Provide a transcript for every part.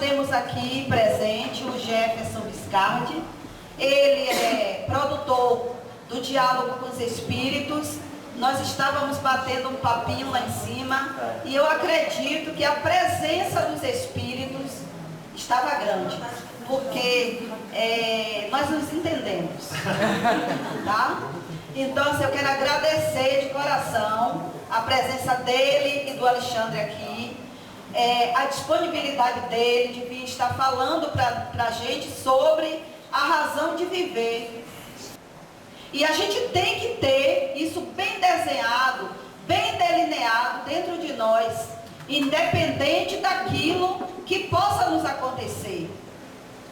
temos aqui presente o Jefferson Biscardi. Ele é produtor do Diálogo com os Espíritos. Nós estávamos batendo um papinho lá em cima e eu acredito que a presença dos Espíritos estava grande, porque nós nos entendemos, tá? Então, assim, eu quero agradecer de coração a presença dele e do Alexandre aqui, a disponibilidade dele de vir estar falando para a gente sobre a razão de viver. E a gente tem que ter isso bem desenhado, bem delineado dentro de nós, independente daquilo que possa nos acontecer,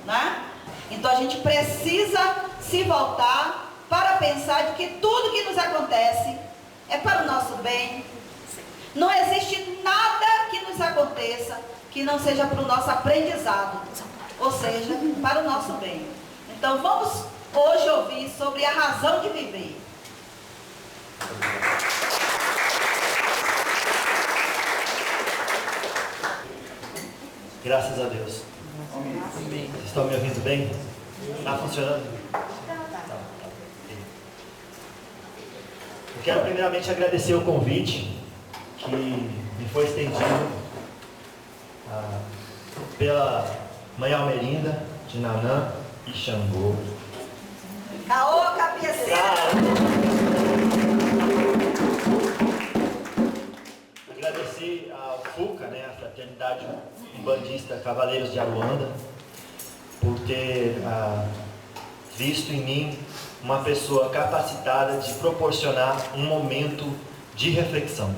né? Então a gente precisa se voltar para pensar de que tudo que nos acontece é para o nosso bem. Não existe nada que nos aconteça que não seja para o nosso aprendizado, ou seja, para o nosso bem. Então vamos hoje ouvir sobre a razão de viver. Graças a Deus. Vocês estão me ouvindo bem? Está funcionando? Eu quero primeiramente agradecer o convite que me foi estendido pela Mãe Almerinda, de Nanã e Xangô. Caô, cabeça! Agradecer ao FUCA, né, a Fraternidade Umbandista Cavaleiros de Aruanda, por ter visto em mim uma pessoa capacitada de proporcionar um momento de reflexão.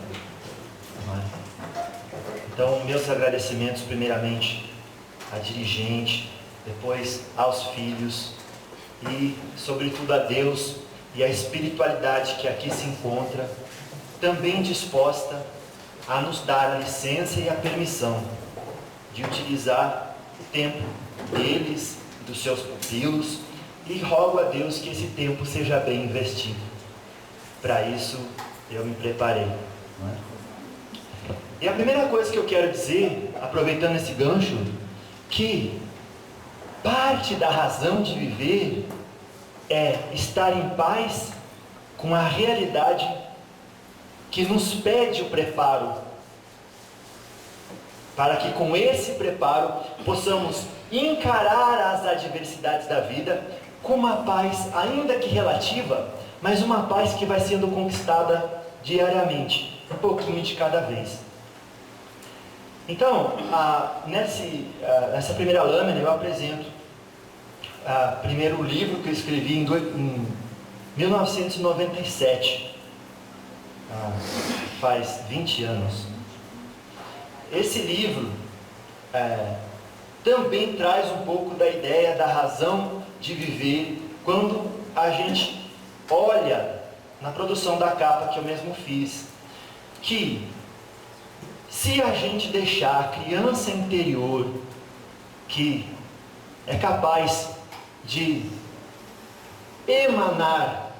Então, meus agradecimentos primeiramente à dirigente, depois aos filhos e, sobretudo, a Deus e a espiritualidade que aqui se encontra, também disposta a nos dar a licença e a permissão de utilizar o tempo deles, dos seus pupilos, e rogo a Deus que esse tempo seja bem investido. Para isso eu me preparei, não é? E a primeira coisa que eu quero dizer, aproveitando esse gancho, que parte da razão de viver é estar em paz com a realidade que nos pede o preparo, para que com esse preparo possamos encarar as adversidades da vida com uma paz, ainda que relativa, mas uma paz que vai sendo conquistada diariamente, um pouquinho de cada vez. Então, nessa primeira lâmina eu apresento primeiro livro que eu escrevi em 1997, faz 20 anos. Esse livro também traz um pouco da ideia da razão de viver quando a gente olha na produção da capa que eu mesmo fiz, que se a gente deixar a criança interior que é capaz de emanar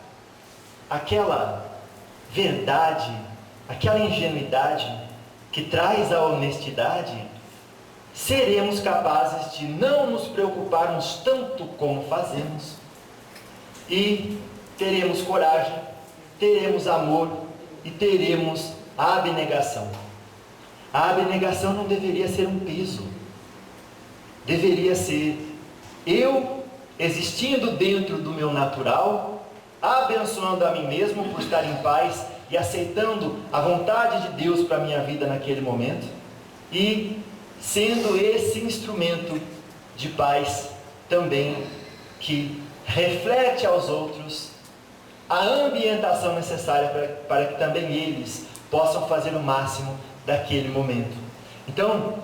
aquela verdade, aquela ingenuidade que traz a honestidade, seremos capazes de não nos preocuparmos tanto como fazemos e teremos coragem, teremos amor e teremos a abnegação. A abnegação não deveria ser um peso, deveria ser eu existindo dentro do meu natural, abençoando a mim mesmo por estar em paz e aceitando a vontade de Deus para a minha vida naquele momento, e sendo esse instrumento de paz também que reflete aos outros a ambientação necessária para que também eles possam fazer o máximo daquele momento. Então,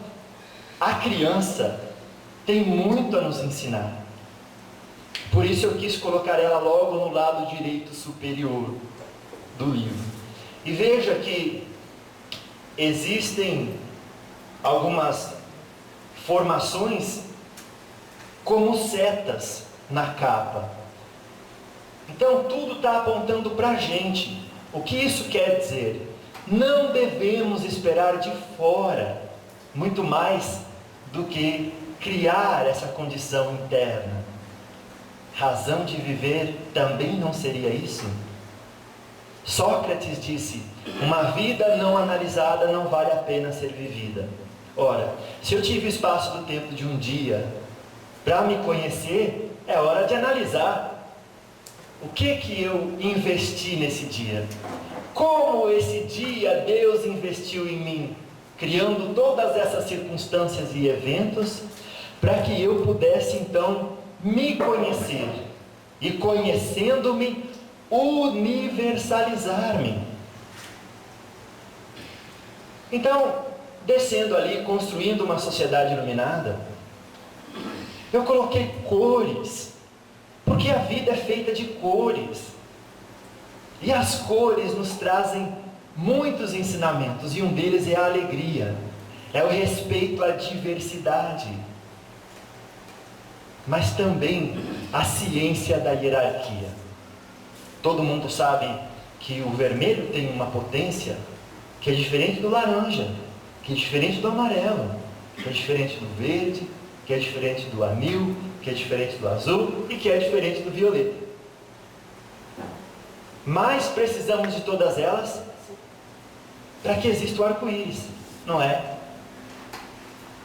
a criança tem muito a nos ensinar. Por isso eu quis colocar ela logo no lado direito superior do livro. E veja que existem algumas formações como setas na capa. Então tudo está apontando para a gente. O que isso quer dizer? Não devemos esperar de fora, muito mais do que criar essa condição interna. Razão de viver também não seria isso? Sócrates disse: uma vida não analisada não vale a pena ser vivida. Ora, se eu tive o espaço do tempo de um dia para me conhecer, é hora de analisar o que eu investi nesse dia. Como esse dia Deus investiu em mim, criando todas essas circunstâncias e eventos, para que eu pudesse então me conhecer, e conhecendo-me, universalizar-me. Então, descendo ali, construindo uma sociedade iluminada, eu coloquei cores, porque a vida é feita de cores, e as cores nos trazem muitos ensinamentos, e um deles é a alegria, é o respeito à diversidade, mas também a ciência da hierarquia. Todo mundo sabe que o vermelho tem uma potência que é diferente do laranja, que é diferente do amarelo, que é diferente do verde, que é diferente do anil, que é diferente do azul e que é diferente do violeta. Mas precisamos de todas elas para que exista o arco-íris, não é?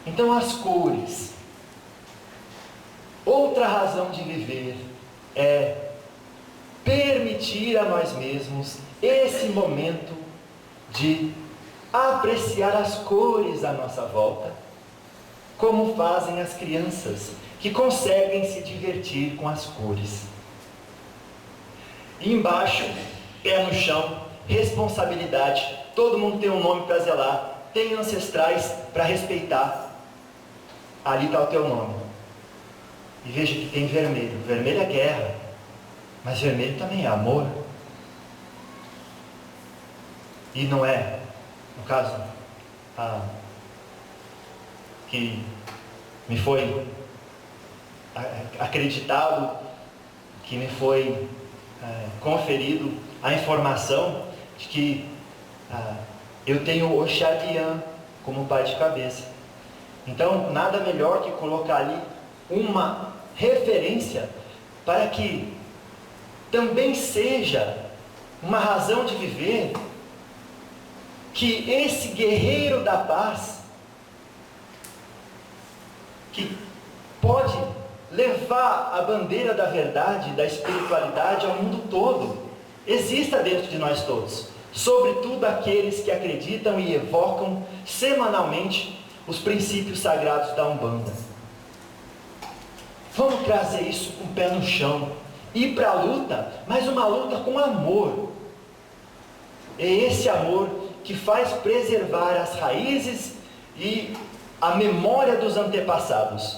Então as cores. Outra razão de viver é permitir a nós mesmos esse momento de apreciar as cores à nossa volta, como fazem as crianças que conseguem se divertir com as cores. E embaixo, pé no chão, responsabilidade. Todo mundo tem um nome para zelar, tem ancestrais para respeitar. Ali está o teu nome. E veja que tem vermelho. Vermelho é guerra, mas vermelho também é amor. E não é, no caso, que me foi acreditado, que me foi conferido a informação de que eu tenho Oxalian como pai de cabeça. Então, nada melhor que colocar ali uma referência para que também seja uma razão de viver que esse guerreiro da paz, que pode levar a bandeira da verdade, da espiritualidade ao mundo todo, exista dentro de nós todos, sobretudo aqueles que acreditam e evocam semanalmente os princípios sagrados da Umbanda. Vamos trazer isso com o pé no chão, ir para a luta, mas uma luta com amor. É esse amor que faz preservar as raízes e a memória dos antepassados,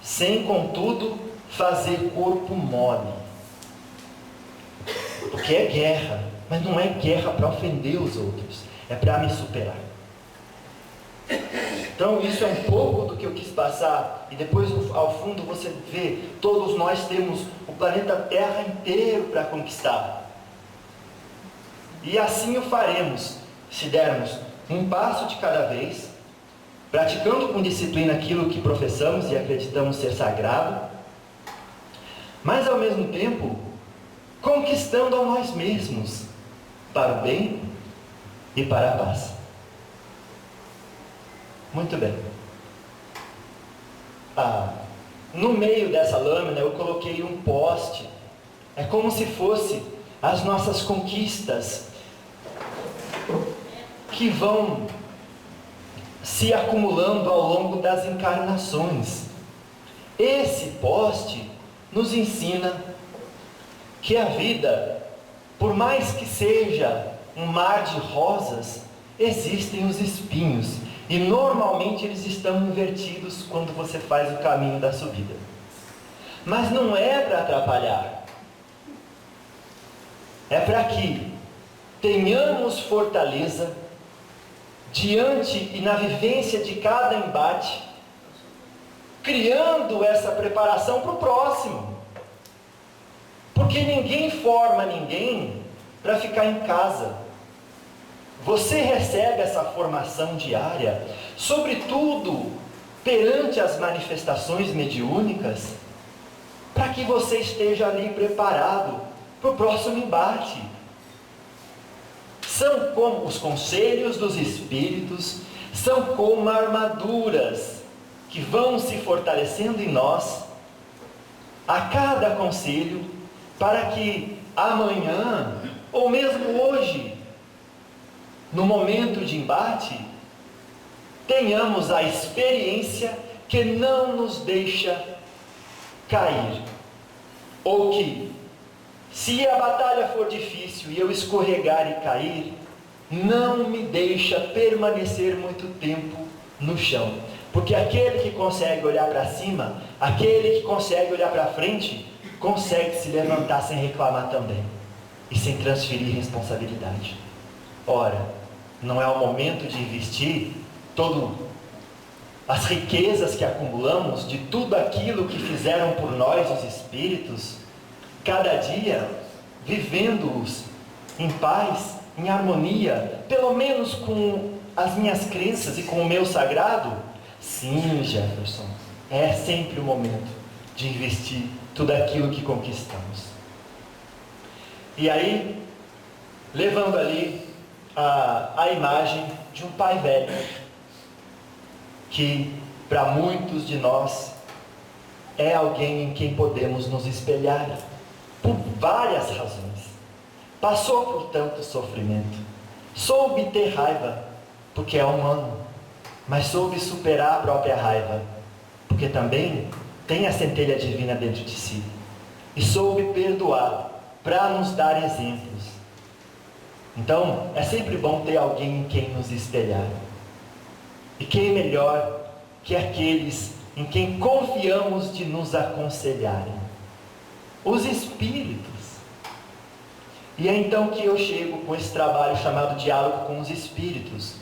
sem, contudo, fazer corpo mole. Porque é guerra, mas não é guerra para ofender os outros, é para me superar. Então isso é um pouco do que eu quis passar, e depois ao fundo você vê, todos nós temos o planeta Terra inteiro para conquistar. E assim o faremos, se dermos um passo de cada vez, praticando com disciplina aquilo que professamos e acreditamos ser sagrado, mas ao mesmo tempo, conquistando a nós mesmos, para o bem e para a paz. Muito bem. No meio dessa lâmina eu coloquei um poste, é como se fosse as nossas conquistas, que vão se acumulando ao longo das encarnações. Esse poste nos ensina que a vida, por mais que seja um mar de rosas, existem os espinhos, e normalmente eles estão invertidos quando você faz o caminho da subida. Mas não é para atrapalhar, é para que tenhamos fortaleza diante e na vivência de cada embate, criando essa preparação para o próximo. Porque ninguém forma ninguém para ficar em casa. Você recebe essa formação diária, sobretudo perante as manifestações mediúnicas, para que você esteja ali preparado para o próximo embate. São como os conselhos dos espíritos, são como armaduras que vão se fortalecendo em nós a cada conselho, para que amanhã, ou mesmo hoje, no momento de embate, tenhamos a experiência que não nos deixa cair, ou que, se a batalha for difícil e eu escorregar e cair, não me deixa permanecer muito tempo no chão, porque aquele que consegue olhar para cima, aquele que consegue olhar para frente, consegue se levantar sem reclamar também, e sem transferir responsabilidade. Ora, não é o momento de investir todas as riquezas que acumulamos, de tudo aquilo que fizeram por nós os espíritos, cada dia vivendo-os em paz, em harmonia, pelo menos com as minhas crenças e com o meu sagrado? Sim, Jefferson, é sempre o momento de investir tudo aquilo que conquistamos. E aí, levando ali a imagem de um pai velho, que para muitos de nós é alguém em quem podemos nos espelhar, por várias razões. Passou por tanto sofrimento, soube ter raiva, porque é humano, mas soube superar a própria raiva, porque também tem a centelha divina dentro de si, e soube perdoar, para nos dar exemplos. Então, é sempre bom ter alguém em quem nos espelhar. E quem melhor que aqueles em quem confiamos de nos aconselharem? Os espíritos. E é então que eu chego com esse trabalho chamado Diálogo com os Espíritos.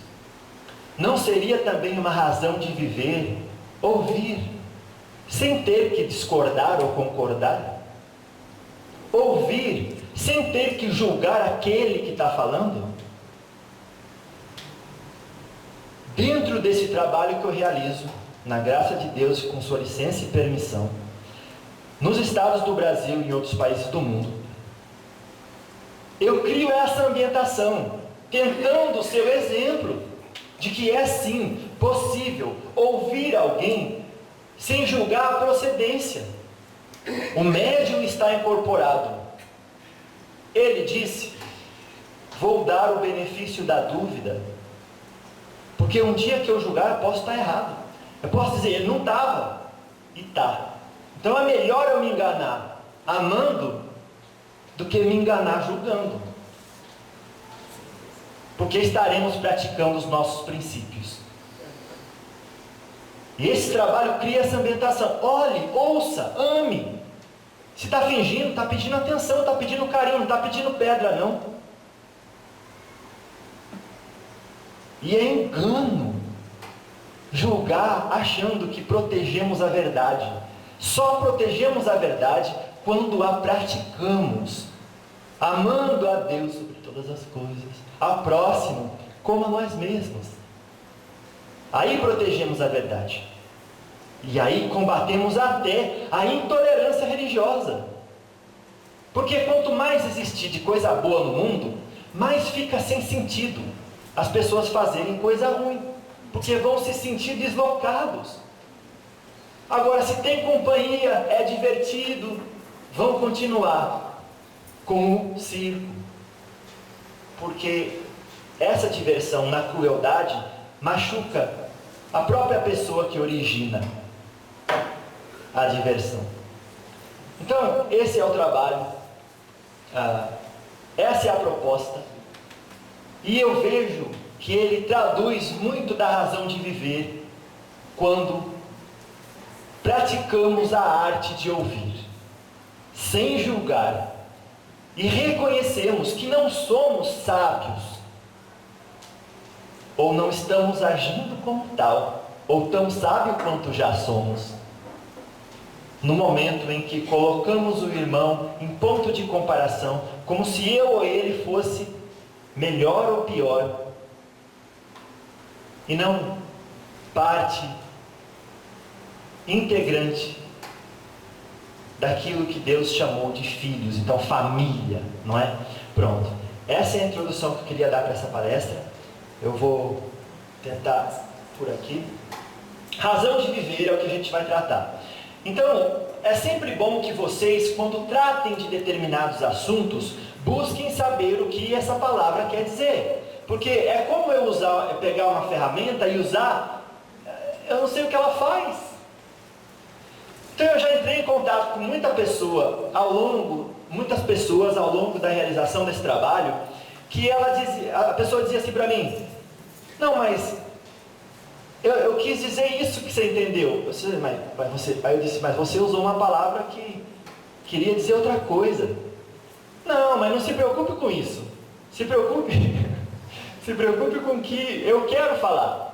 Não seria também uma razão de viver, ouvir, sem ter que discordar ou concordar? Ouvir, sem ter que julgar aquele que está falando? Dentro desse trabalho que eu realizo, na graça de Deus, com sua licença e permissão, nos estados do Brasil e em outros países do mundo, eu crio essa ambientação, tentando ser o exemplo de que é sim possível ouvir alguém sem julgar a procedência. O médium está incorporado. Ele disse: vou dar o benefício da dúvida, porque um dia que eu julgar, eu posso estar errado. Eu posso dizer, ele não estava, e está. Então é melhor eu me enganar amando do que me enganar julgando, porque estaremos praticando os nossos princípios. E esse trabalho cria essa ambientação. Olhe, ouça, ame. Se está fingindo, está pedindo atenção, está pedindo carinho, não está pedindo pedra não. E é engano julgar achando que protegemos a verdade. Só protegemos a verdade quando a praticamos, amando a Deus sobre todas as coisas, ao próximo como a nós mesmos. Aí protegemos a verdade. E aí combatemos até a intolerância religiosa. Porque quanto mais existir de coisa boa no mundo, mais fica sem sentido as pessoas fazerem coisa ruim, porque vão se sentir deslocados. Agora, se tem companhia, é divertido, vão continuar com o circo, porque essa diversão na crueldade machuca a própria pessoa que origina a diversão. Então, esse é o trabalho, essa é a proposta, e eu vejo que ele traduz muito da razão de viver quando praticamos a arte de ouvir, sem julgar, e reconhecemos que não somos sábios, ou não estamos agindo como tal, ou tão sábio quanto já somos. No momento em que colocamos o irmão em ponto de comparação, como se eu ou ele fosse melhor ou pior, e não parte integrante daquilo que Deus chamou de filhos, então família, não é? Pronto, essa é a introdução que eu queria dar para essa palestra. Eu vou tentar por aqui. Razão de viver é o que a gente vai tratar. Então, é sempre bom que vocês, quando tratem de determinados assuntos, busquem saber o que essa palavra quer dizer. Porque é como eu pegar uma ferramenta e usar, eu não sei o que ela faz. Então eu já entrei em contato com muitas pessoas ao longo da realização desse trabalho, que a pessoa dizia assim para mim: não, mas eu quis dizer isso que você entendeu. Aí eu disse: mas você usou uma palavra que queria dizer outra coisa. Não, mas não se preocupe com isso. Se preocupe com o que eu quero falar.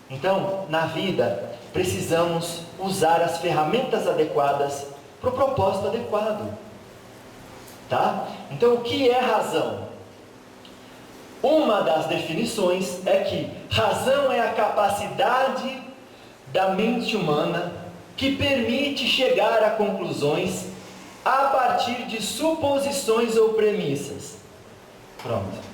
Então, na vida, precisamos usar as ferramentas adequadas para o propósito adequado. Tá? Então, o que é razão? Uma das definições é que razão é a capacidade da mente humana que permite chegar a conclusões a partir de suposições ou premissas. Pronto.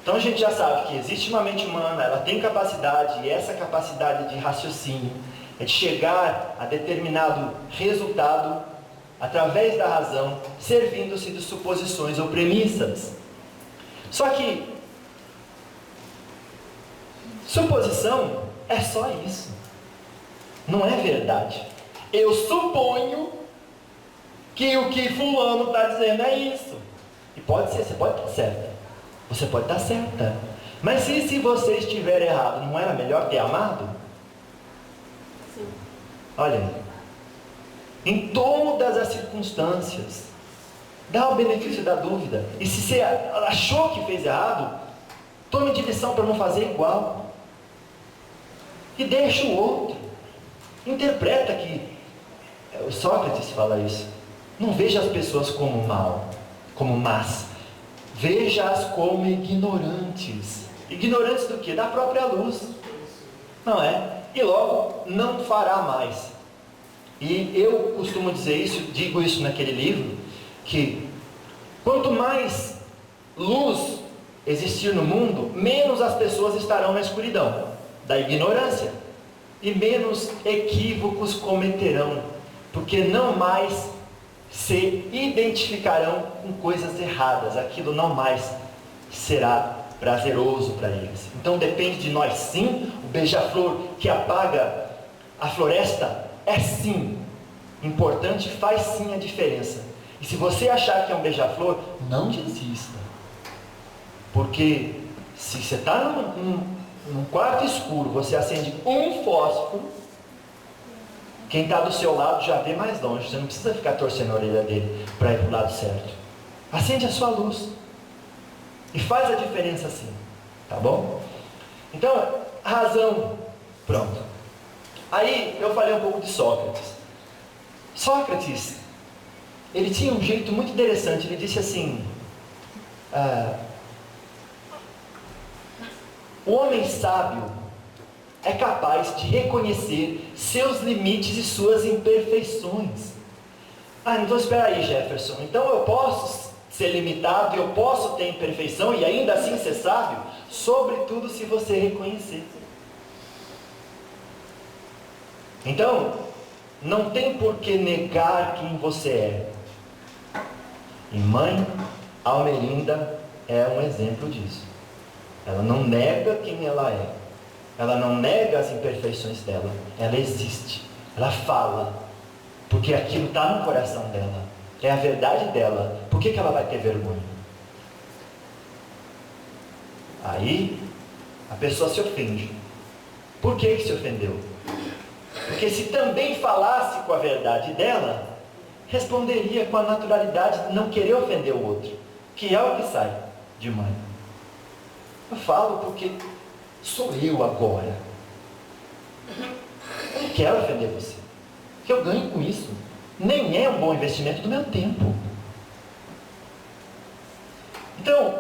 Então a gente já sabe que existe uma mente humana, ela tem capacidade, e essa capacidade de raciocínio é de chegar a determinado resultado através da razão, servindo-se de suposições ou premissas. Só que suposição é só isso, não é verdade. Eu suponho que o que fulano está dizendo é isso, e pode ser, você pode estar certa, você pode estar certa, mas se você estiver errado, não era melhor ter amado? Sim. Olha aí, em todas as circunstâncias, dá o benefício da dúvida, e se você achou que fez errado, tome de lição para não fazer igual, e deixa o outro, interpreta que, o Sócrates fala isso, não veja as pessoas como mal, como más, veja-as como ignorantes. Ignorantes do que? Da própria luz, não é? E logo não fará mais. E eu costumo dizer isso, digo isso naquele livro, que quanto mais luz existir no mundo, menos as pessoas estarão na escuridão da ignorância, e menos equívocos cometerão, porque não mais se identificarão com coisas erradas, aquilo não mais será prazeroso para eles. Então depende de nós sim. O beija-flor que apaga a floresta é sim importante, faz sim a diferença. E se você achar que é um beija-flor, não desista, porque se você está num quarto escuro, você acende um fósforo, quem está do seu lado já vê mais longe, você não precisa ficar torcendo a orelha dele para ir para o lado certo. Acende a sua luz e faz a diferença assim, tá bom? Então, razão, pronto. Aí eu falei um pouco de Sócrates. Sócrates, ele tinha um jeito muito interessante. Ele disse assim: o homem sábio é capaz de reconhecer seus limites e suas imperfeições. Então espera aí, Jefferson, então eu posso ser limitado, eu posso ter imperfeição e ainda assim ser sábio? Sobretudo se você reconhecer. Então, não tem por que negar quem você é. E mãe Almelinda é um exemplo disso. Ela não nega quem ela é. Ela não nega as imperfeições dela. Ela existe. Ela fala. Porque aquilo está no coração dela. É a verdade dela. Por que ela vai ter vergonha? Aí, a pessoa se ofende. Por que se ofendeu? Porque se também falasse com a verdade dela, responderia com a naturalidade de não querer ofender o outro, que é o que sai de mãe. Eu falo porque sou eu agora. Eu não quero ofender você. O que eu ganho com isso nem é um bom investimento do meu tempo. Então,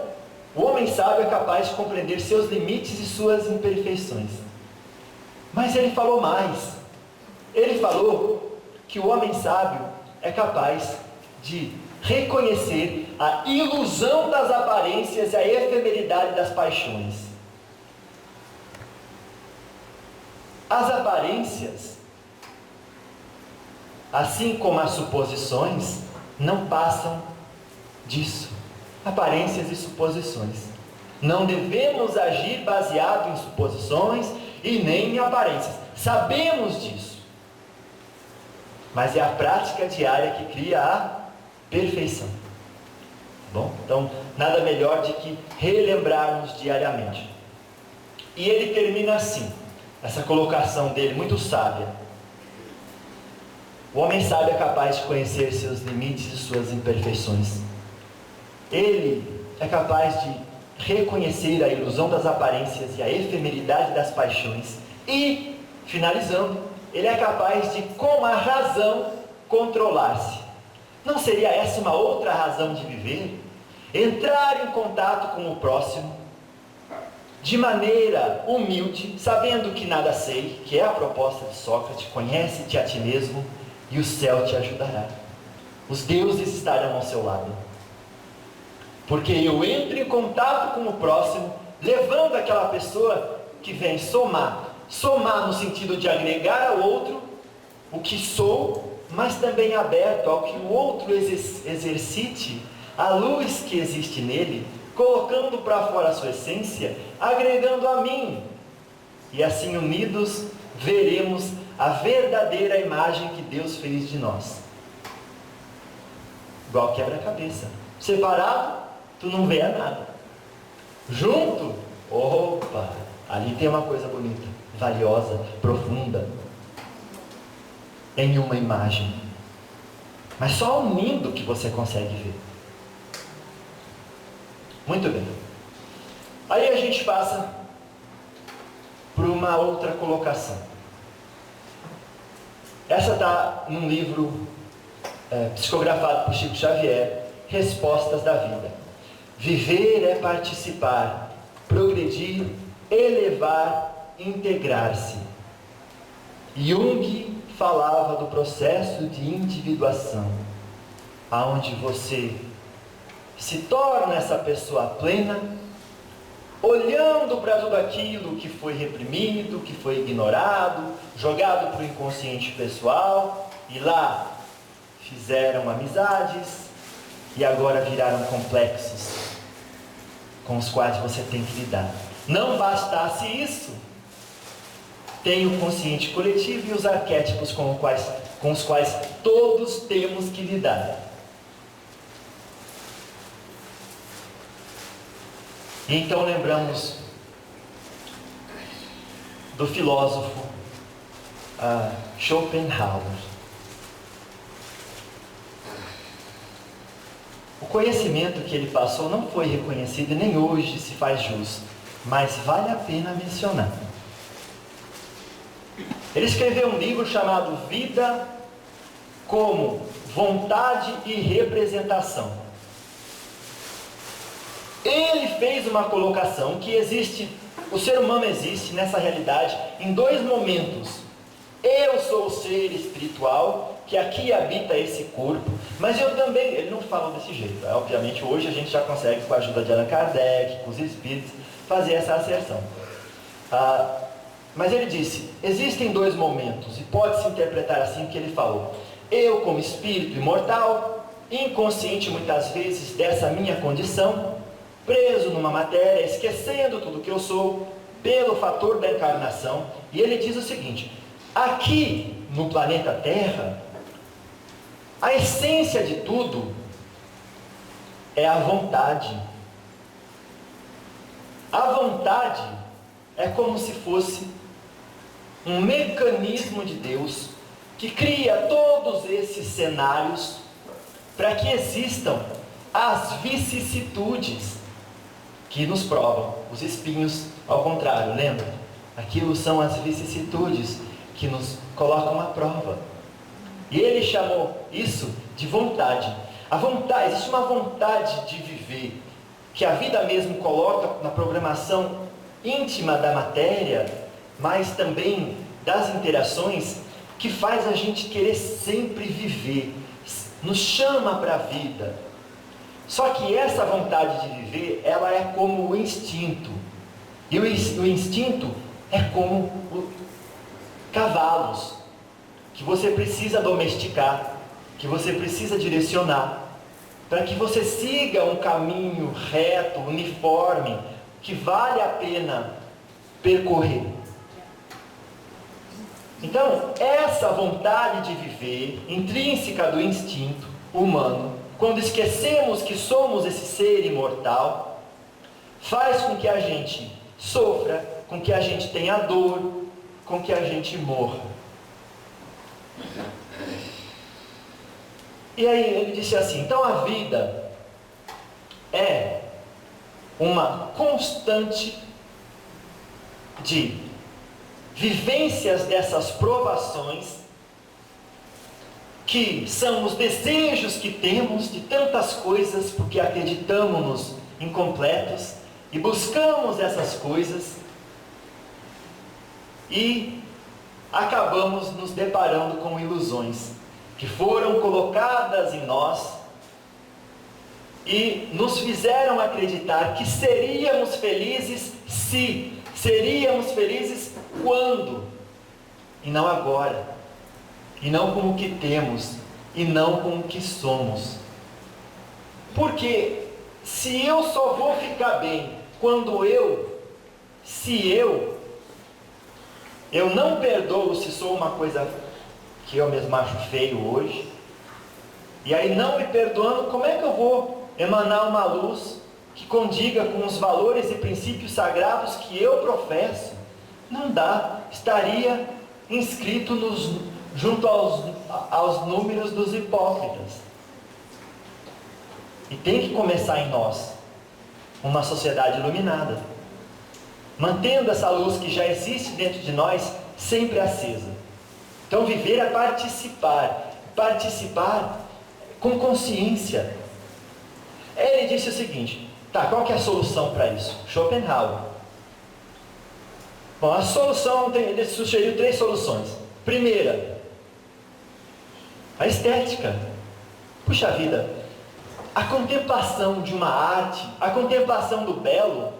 o homem sábio é capaz de compreender seus limites e suas imperfeições. Mas ele falou mais. Ele falou que o homem sábio é capaz de reconhecer a ilusão das aparências e a efemeridade das paixões. As aparências, assim como as suposições, não passam disso. Aparências e suposições. Não devemos agir baseado em suposições e nem em aparências. Sabemos disso. Mas é a prática diária que cria a perfeição. Bom, então nada melhor do que relembrarmos diariamente. E ele termina assim, essa colocação dele muito sábia. O homem sábio é capaz de conhecer seus limites e suas imperfeições. Ele é capaz de reconhecer a ilusão das aparências e a efemeridade das paixões. E, finalizando, ele é capaz de, com a razão, controlar-se. Não seria essa uma outra razão de viver? Entrar em contato com o próximo, de maneira humilde, sabendo que nada sei, que é a proposta de Sócrates: conhece-te a ti mesmo e o céu te ajudará. Os deuses estarão ao seu lado. Porque eu entro em contato com o próximo, levando aquela pessoa que vem somar no sentido de agregar ao outro o que sou, mas também aberto ao que o outro exercite a luz que existe nele, colocando para fora a sua essência, agregando a mim. E assim unidos, veremos a verdadeira imagem que Deus fez de nós. Igual quebra-cabeça. Separado, tu não vê nada. Junto, opa, ali tem uma coisa bonita, valiosa, profunda, em uma imagem. Mas só unindo que você consegue ver. Muito bem. Aí a gente passa por uma outra colocação. Essa está num livro psicografado por Chico Xavier, Respostas da Vida. Viver é participar, progredir, elevar, integrar-se. Jung falava do processo de individuação, aonde você se torna essa pessoa plena, olhando para tudo aquilo que foi reprimido, que foi ignorado, jogado para o inconsciente pessoal, e lá fizeram amizades, e agora viraram complexos, com os quais você tem que lidar. Não bastasse isso, tem o consciente coletivo e os arquétipos com os quais todos temos que lidar. E então lembramos do filósofo Schopenhauer. O conhecimento que ele passou não foi reconhecido e nem hoje se faz jus, mas vale a pena mencionar. Ele escreveu um livro chamado Vida como Vontade e Representação. Ele fez uma colocação que o ser humano existe nessa realidade em dois momentos. Eu sou o ser espiritual que aqui habita esse corpo, mas eu também, ele não fala desse jeito, obviamente hoje a gente já consegue, com a ajuda de Allan Kardec, com os espíritos, fazer essa asserção. Mas ele disse, existem dois momentos, e pode-se interpretar assim que ele falou: eu como espírito imortal, inconsciente muitas vezes dessa minha condição, preso numa matéria, esquecendo tudo que eu sou, pelo fator da encarnação. E ele diz o seguinte: aqui no planeta Terra, a essência de tudo é a vontade. A vontade é como se fosse um mecanismo de Deus que cria todos esses cenários para que existam as vicissitudes que nos provam. Os espinhos, ao contrário, lembra? Aquilo são as vicissitudes que nos colocam à prova. E ele chamou isso de vontade. A vontade, existe uma vontade de viver, que a vida mesmo coloca na programação íntima da matéria, mas também das interações, que faz a gente querer sempre viver, nos chama para a vida. Só que essa vontade de viver, ela é como o instinto. E o instinto é como cavalos, que você precisa domesticar, que você precisa direcionar, para que você siga um caminho reto, uniforme, que vale a pena percorrer. Então, essa vontade de viver, intrínseca do instinto humano, quando esquecemos que somos esse ser imortal, faz com que a gente sofra, com que a gente tenha dor, com que a gente morra. E aí ele disse assim: então a vida é uma constante de vivências dessas provações, que são os desejos que temos de tantas coisas, porque acreditamos-nos incompletos e buscamos essas coisas e acabamos nos deparando com ilusões que foram colocadas em nós e nos fizeram acreditar que seríamos felizes se, seríamos felizes quando, e não agora, e não com o que temos, e não com o que somos. Porque se eu só vou ficar bem quando eu não perdoo se sou uma coisa que eu mesmo acho feio hoje, e aí não me perdoando, como é que eu vou emanar uma luz que condiga com os valores e princípios sagrados que eu professo? Não dá, estaria inscrito junto aos números dos hipócritas. E tem que começar em nós uma sociedade iluminada, mantendo essa luz que já existe dentro de nós sempre acesa. Então viver é participar com consciência. Ele disse o seguinte: tá, qual que é a solução para isso? Schopenhauer. Bom, a solução, ele sugeriu 3 soluções. Primeira, a estética. Puxa vida, a contemplação de uma arte, a contemplação do belo,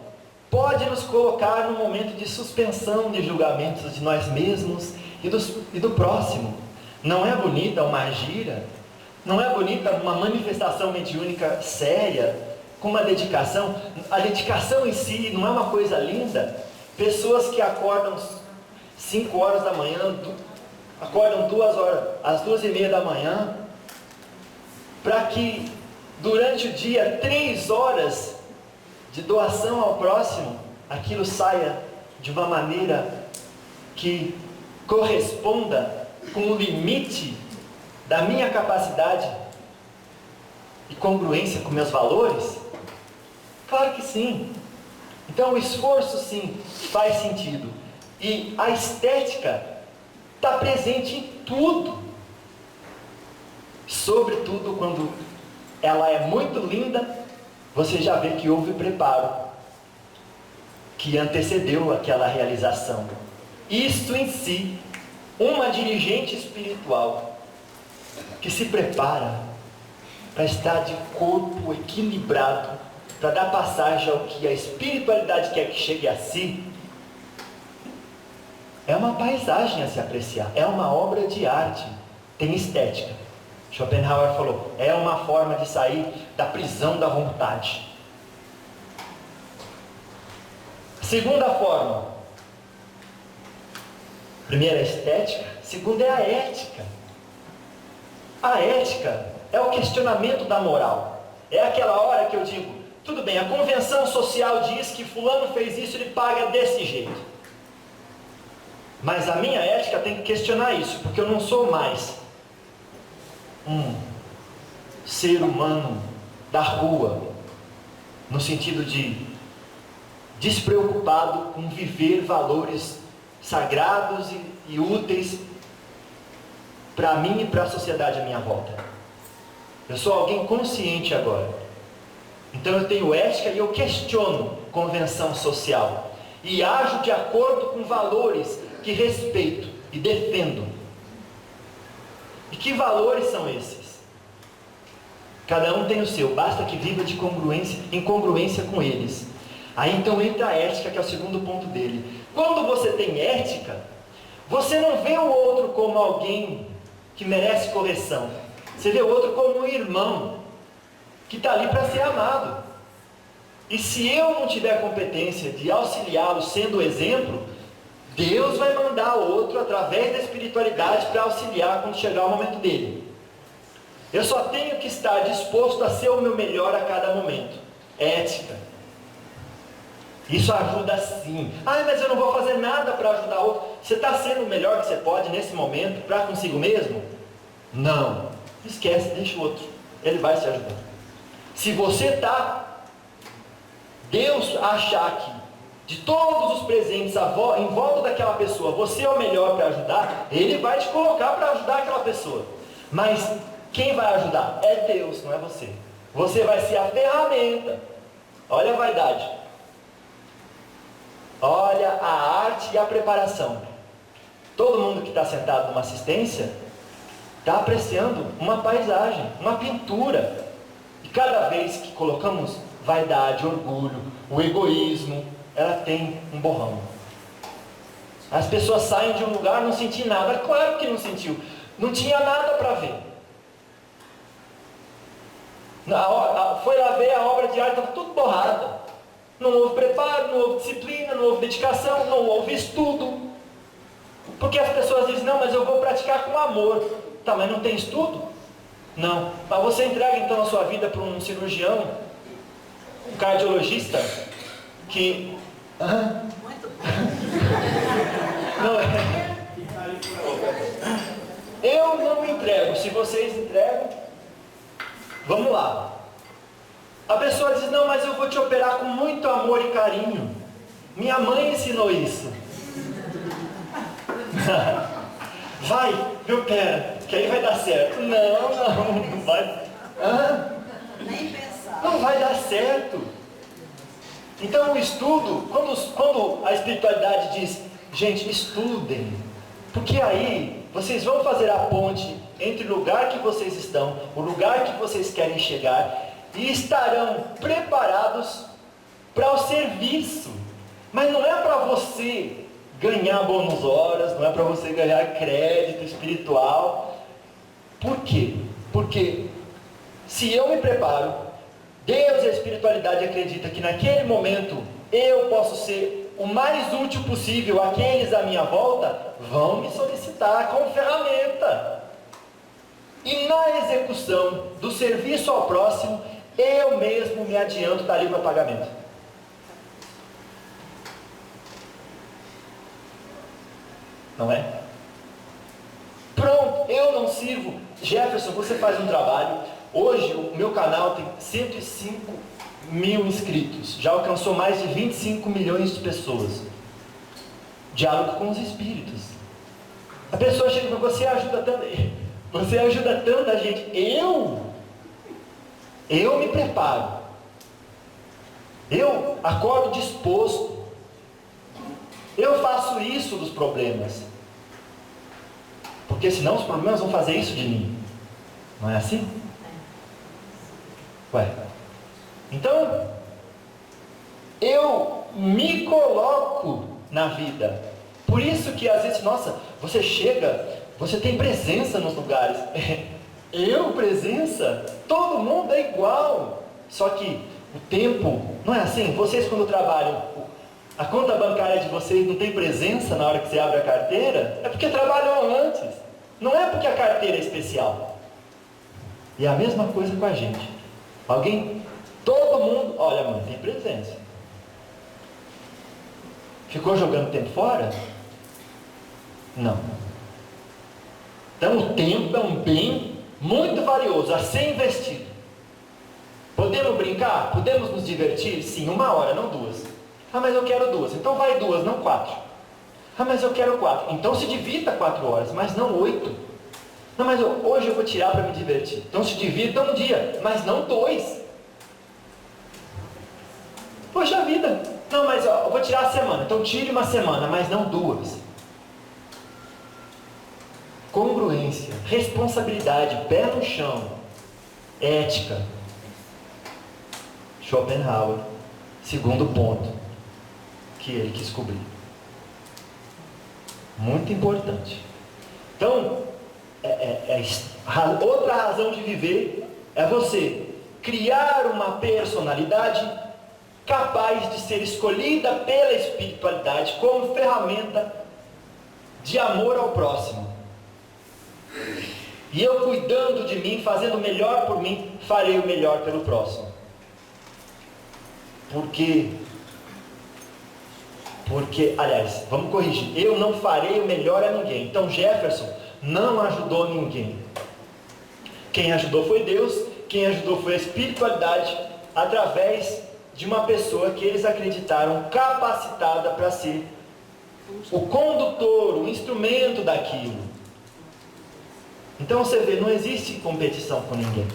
pode nos colocar num momento de suspensão de julgamentos de nós mesmos e do próximo. Não é bonita uma gira? Não é bonita uma manifestação mediúnica séria, com uma dedicação? A dedicação em si não é uma coisa linda? Pessoas que acordam 5 horas da manhã, acordam 2 horas, às 2:30 da manhã, para que durante o dia 3 horas de doação ao próximo, aquilo saia de uma maneira que corresponda com o limite da minha capacidade e congruência com meus valores? Claro que sim. Então o esforço sim faz sentido. E a estética está presente em tudo. Sobretudo quando ela é muito linda, você já vê que houve preparo, que antecedeu aquela realização. Isto em si, uma dirigente espiritual que se prepara para estar de corpo equilibrado, para dar passagem ao que a espiritualidade quer que chegue a si, é uma paisagem a se apreciar, é uma obra de arte, tem estética. Schopenhauer falou, é uma forma de sair da prisão da vontade. Segunda forma, primeira é a estética, segunda é a ética. A ética é o questionamento da moral. É aquela hora que eu digo, tudo bem, a convenção social diz que fulano fez isso, ele paga desse jeito. Mas a minha ética tem que questionar isso, porque eu não sou mais um ser humano da rua, no sentido de despreocupado com viver valores sagrados e úteis para mim e para a sociedade à minha volta. Eu sou alguém consciente agora. Então eu tenho ética e eu questiono convenção social e ajo de acordo com valores que respeito e defendo. E que valores são esses? Cada um tem o seu, basta que viva em congruência com eles. Aí então entra a ética, que é o segundo ponto dele. Quando você tem ética, você não vê o outro como alguém que merece correção. Você vê o outro como um irmão, que está ali para ser amado. E se eu não tiver a competência de auxiliá-lo sendo o exemplo, Deus vai mandar outro através da espiritualidade para auxiliar quando chegar o momento dele. Eu só tenho que estar disposto a ser o meu melhor a cada momento. Ética. Isso ajuda sim. Mas eu não vou fazer nada para ajudar outro. Você está sendo o melhor que você pode nesse momento para consigo mesmo? Não. Esquece, deixa o outro. Ele vai se ajudar. Se você está, Deus achar que de todos os presentes em volta daquela pessoa, você é o melhor para ajudar, Ele vai te colocar para ajudar aquela pessoa. Mas quem vai ajudar? É Deus, não é você. Você vai ser a ferramenta. Olha a vaidade. Olha a arte e a preparação. Todo mundo que está sentado numa assistência está apreciando uma paisagem, uma pintura. E cada vez que colocamos vaidade, orgulho, o egoísmo, ela tem um borrão. As pessoas saem de um lugar não sentindo nada. Claro que não sentiu. Não tinha nada para ver. Foi lá ver a obra de arte, estava tudo borrada. Não houve preparo, não houve disciplina, não houve dedicação, não houve estudo. Porque as pessoas dizem, não, mas eu vou praticar com amor. Tá, mas não tem estudo? Não. Mas você entrega então a sua vida para um cirurgião, um cardiologista, que... Muito bom. Não é. Eu não entrego. Se vocês entregam, vamos lá. A pessoa diz, não, mas eu vou te operar com muito amor e carinho. Minha mãe ensinou isso. Vai, me opera, que aí vai dar certo. Não vai. Nem pensar. Não vai dar certo. Então o estudo, quando a espiritualidade diz, gente, estudem, porque aí vocês vão fazer a ponte entre o lugar que vocês estão, o lugar que vocês querem chegar, e estarão preparados para o serviço. Mas não é para você ganhar bônus horas, não é para você ganhar crédito espiritual. Por quê? Porque se eu me preparo, Deus e a espiritualidade acredita que naquele momento eu posso ser o mais útil possível. Aqueles à minha volta vão me solicitar como ferramenta. E na execução do serviço ao próximo, eu mesmo me adianto, está ali o meu pagamento. Não é? Pronto, eu não sirvo. Jefferson, você faz um trabalho. Hoje o meu canal tem 105 mil inscritos. Já alcançou mais de 25 milhões de pessoas. Diálogo com os espíritos. A pessoa chega para você, ajuda tanta gente. Eu me preparo. Eu acordo disposto. Eu faço isso dos problemas. Porque senão os problemas vão fazer isso de mim. Não é assim? Ué. Então, eu me coloco na vida. Por isso que às vezes, nossa, você chega, você tem presença nos lugares. Presença? Todo mundo é igual. Só que o tempo, não é assim? Vocês quando trabalham, a conta bancária de vocês não tem presença na hora que você abre a carteira? É porque trabalhou antes. Não é porque a carteira é especial. E é a mesma coisa com a gente. Todo mundo, olha mãe, tem presença. Ficou jogando tempo fora? Não. Então o tempo é um bem muito valioso a ser investido. Podemos brincar? Podemos nos divertir? Sim, 1 hora, não 2. Mas eu quero 2. Então vai 2, não 4. Mas eu quero 4. Então se divirta 4 horas, mas não 8. Não, mas hoje eu vou tirar para me divertir. Então se divirta 1 dia, mas não 2. Poxa vida. Não, mas eu vou tirar a semana. Então tire 1 semana, mas não 2. congruência, responsabilidade, pé no chão, ética. Schopenhauer, segundo ponto que ele quis cobrir. Muito importante. Então, outra razão de viver é você criar uma personalidade capaz de ser escolhida pela espiritualidade como ferramenta de amor ao próximo. E eu cuidando de mim, fazendo o melhor por mim, farei o melhor pelo próximo. Aliás, vamos corrigir, eu não farei o melhor a ninguém. Então Jefferson não ajudou ninguém. Quem ajudou foi Deus, quem ajudou foi a espiritualidade, através de uma pessoa que eles acreditaram capacitada para ser o condutor, o instrumento daquilo. Então você vê, não existe competição com ninguém.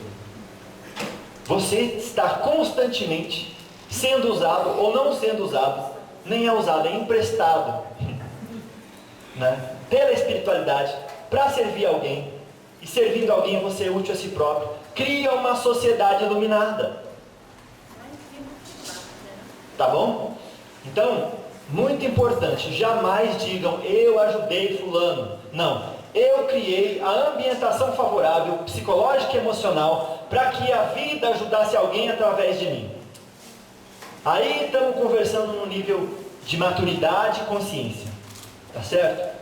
Você está constantemente sendo usado ou não sendo usado, nem é usado, é emprestado, né, pela espiritualidade para servir alguém, e servindo alguém você é útil a si próprio. Cria uma sociedade iluminada. Tá bom? Então, muito importante, jamais digam eu ajudei fulano. Não, eu criei a ambientação favorável, psicológica e emocional, para que a vida ajudasse alguém através de mim. Aí estamos conversando no nível de maturidade e consciência. Tá certo?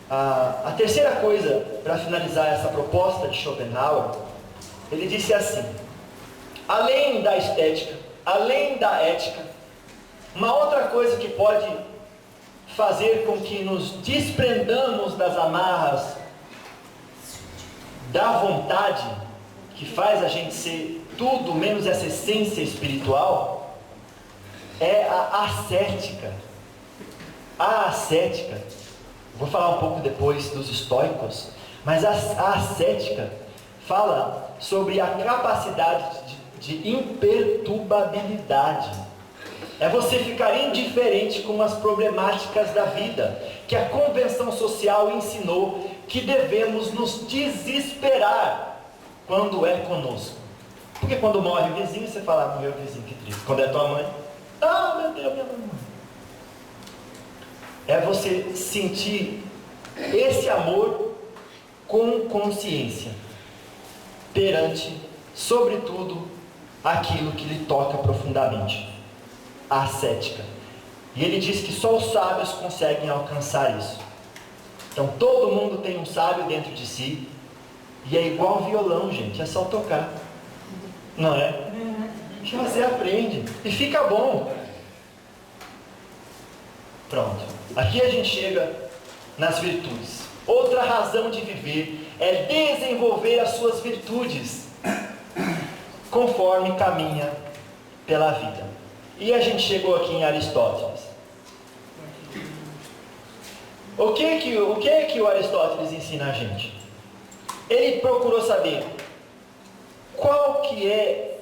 A terceira coisa, para finalizar essa proposta de Schopenhauer, ele disse assim: além da estética, além da ética, uma outra coisa que pode fazer com que nos desprendamos das amarras da vontade, que faz a gente ser tudo menos essa essência espiritual, é a ascética. A ascética, vou falar um pouco depois dos estoicos, mas a ascética fala sobre a capacidade de imperturbabilidade. É você ficar indiferente com as problemáticas da vida, que a convenção social ensinou que devemos nos desesperar quando é conosco. Porque quando morre o vizinho, você fala, morreu o vizinho, que triste. Quando é tua mãe, ah, meu Deus, minha mãe. É você sentir esse amor com consciência perante, sobretudo, aquilo que lhe toca profundamente, a ascética. E ele diz que só os sábios conseguem alcançar isso. Então todo mundo tem um sábio dentro de si, e é igual violão, gente, é só tocar, não é? Que você aprende e fica bom. Pronto, aqui a gente chega nas virtudes. Outra razão de viver é desenvolver as suas virtudes conforme caminha pela vida. E a gente chegou aqui em Aristóteles. O que o Aristóteles ensina a gente? Ele procurou saber qual que é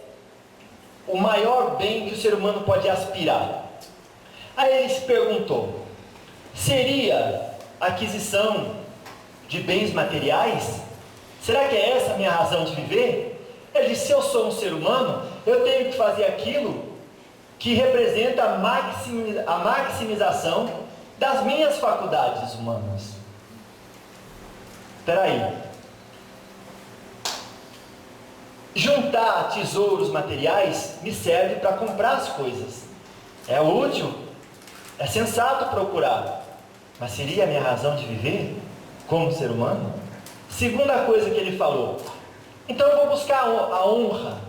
o maior bem que o ser humano pode aspirar. Aí ele se perguntou: seria a aquisição de bens materiais? Será que é essa a minha razão de viver? Ele disse: se eu sou um ser humano, eu tenho que fazer aquilo que representa a maximização das minhas faculdades humanas. Espera aí. Juntar tesouros materiais me serve para comprar as coisas. É útil, é sensato procurar. Mas seria a minha razão de viver como ser humano? Segunda coisa que ele falou: então eu vou buscar a honra,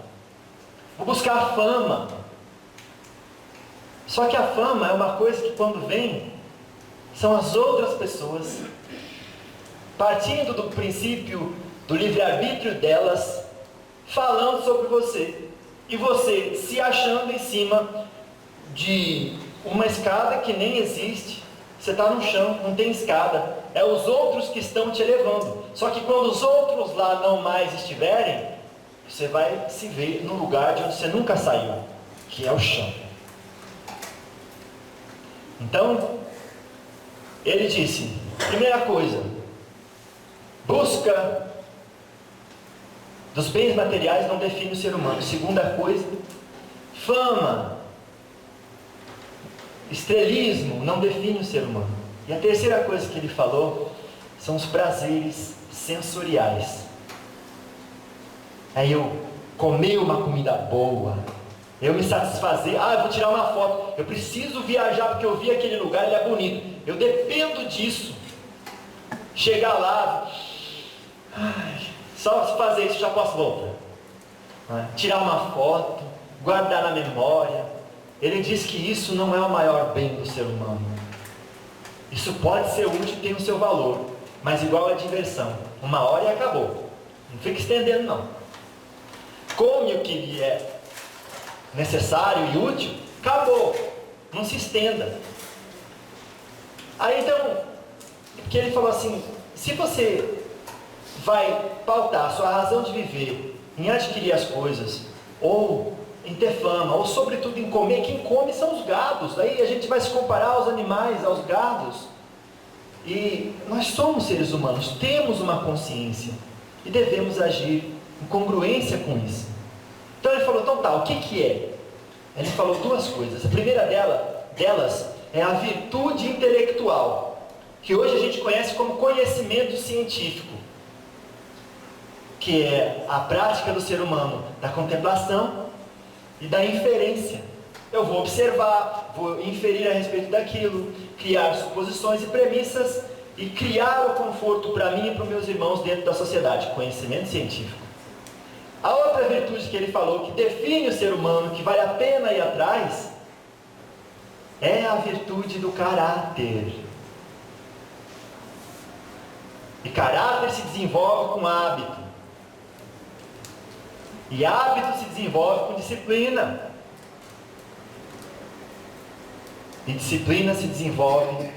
vou buscar a fama. Só que a fama é uma coisa que quando vem, são as outras pessoas, partindo do princípio do livre-arbítrio delas, falando sobre você, e você se achando em cima de uma escada que nem existe. Você está no chão, não tem escada, é os outros que estão te elevando. Só que quando os outros lá não mais estiverem, você vai se ver no lugar de onde você nunca saiu, que é o chão. Então, ele disse: primeira coisa, Busca dos bens materiais não define o ser humano. Segunda coisa, fama, estrelismo não define o ser humano. E a terceira coisa que ele falou são os prazeres sensoriais. Aí eu comer uma comida boa, eu me satisfazer, eu vou tirar uma foto, eu preciso viajar porque eu vi aquele lugar, ele é bonito, eu dependo disso. Chegar lá, só se fazer isso já posso voltar. Tirar uma foto, guardar na memória. Ele diz que isso não é o maior bem do ser humano. Isso pode ser útil e tem o seu valor, mas igual a diversão, uma hora e acabou. Não fica estendendo não. Come o que lhe é necessário e útil, acabou. Não se estenda. Aí então, porque ele falou assim, se você vai pautar a sua razão de viver em adquirir as coisas, ou em ter fama, ou sobretudo em comer, quem come são os gados. Daí a gente vai se comparar aos animais, aos gados. E nós somos seres humanos, temos uma consciência e devemos agir em congruência com isso. Então ele falou, então tá, o que é? Ele falou duas coisas. A primeira delas é a virtude intelectual, que hoje a gente conhece como conhecimento científico, que é a prática do ser humano da contemplação e da inferência. Eu vou observar, vou inferir a respeito daquilo, criar suposições e premissas e criar o conforto para mim e para os meus irmãos dentro da sociedade. Conhecimento científico. A outra virtude que ele falou, que define o ser humano, que vale a pena ir atrás, é a virtude do caráter. E caráter se desenvolve com hábito. E hábito se desenvolve com disciplina. E disciplina se desenvolve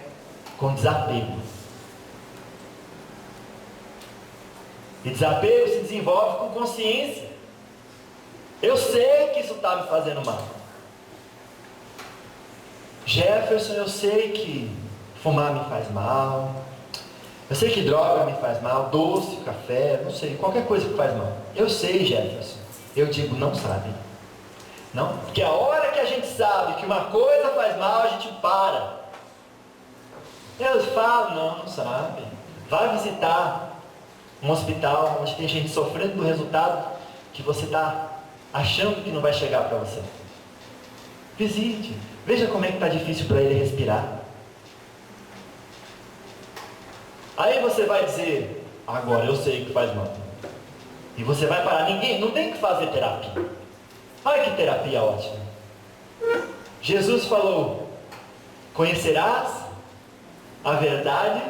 com desapego. E desapego se desenvolve com consciência. Eu sei que isso está me fazendo mal. Jefferson, eu sei que fumar me faz mal. Eu sei que droga me faz mal. Doce, café, não sei, qualquer coisa que faz mal. Eu sei, Jefferson. Eu digo, não sabe. Não, porque a hora que a gente sabe que uma coisa faz mal, a gente para. Eles falam, não sabe. Vai visitar um hospital onde tem gente sofrendo do resultado que você está achando que não vai chegar para você. Visite. Veja como é que está difícil para ele respirar. Aí você vai dizer, agora eu sei que faz mal. E você vai parar. Ninguém, não tem que fazer terapia. Olha que terapia ótima. Jesus falou, conhecerás a verdade.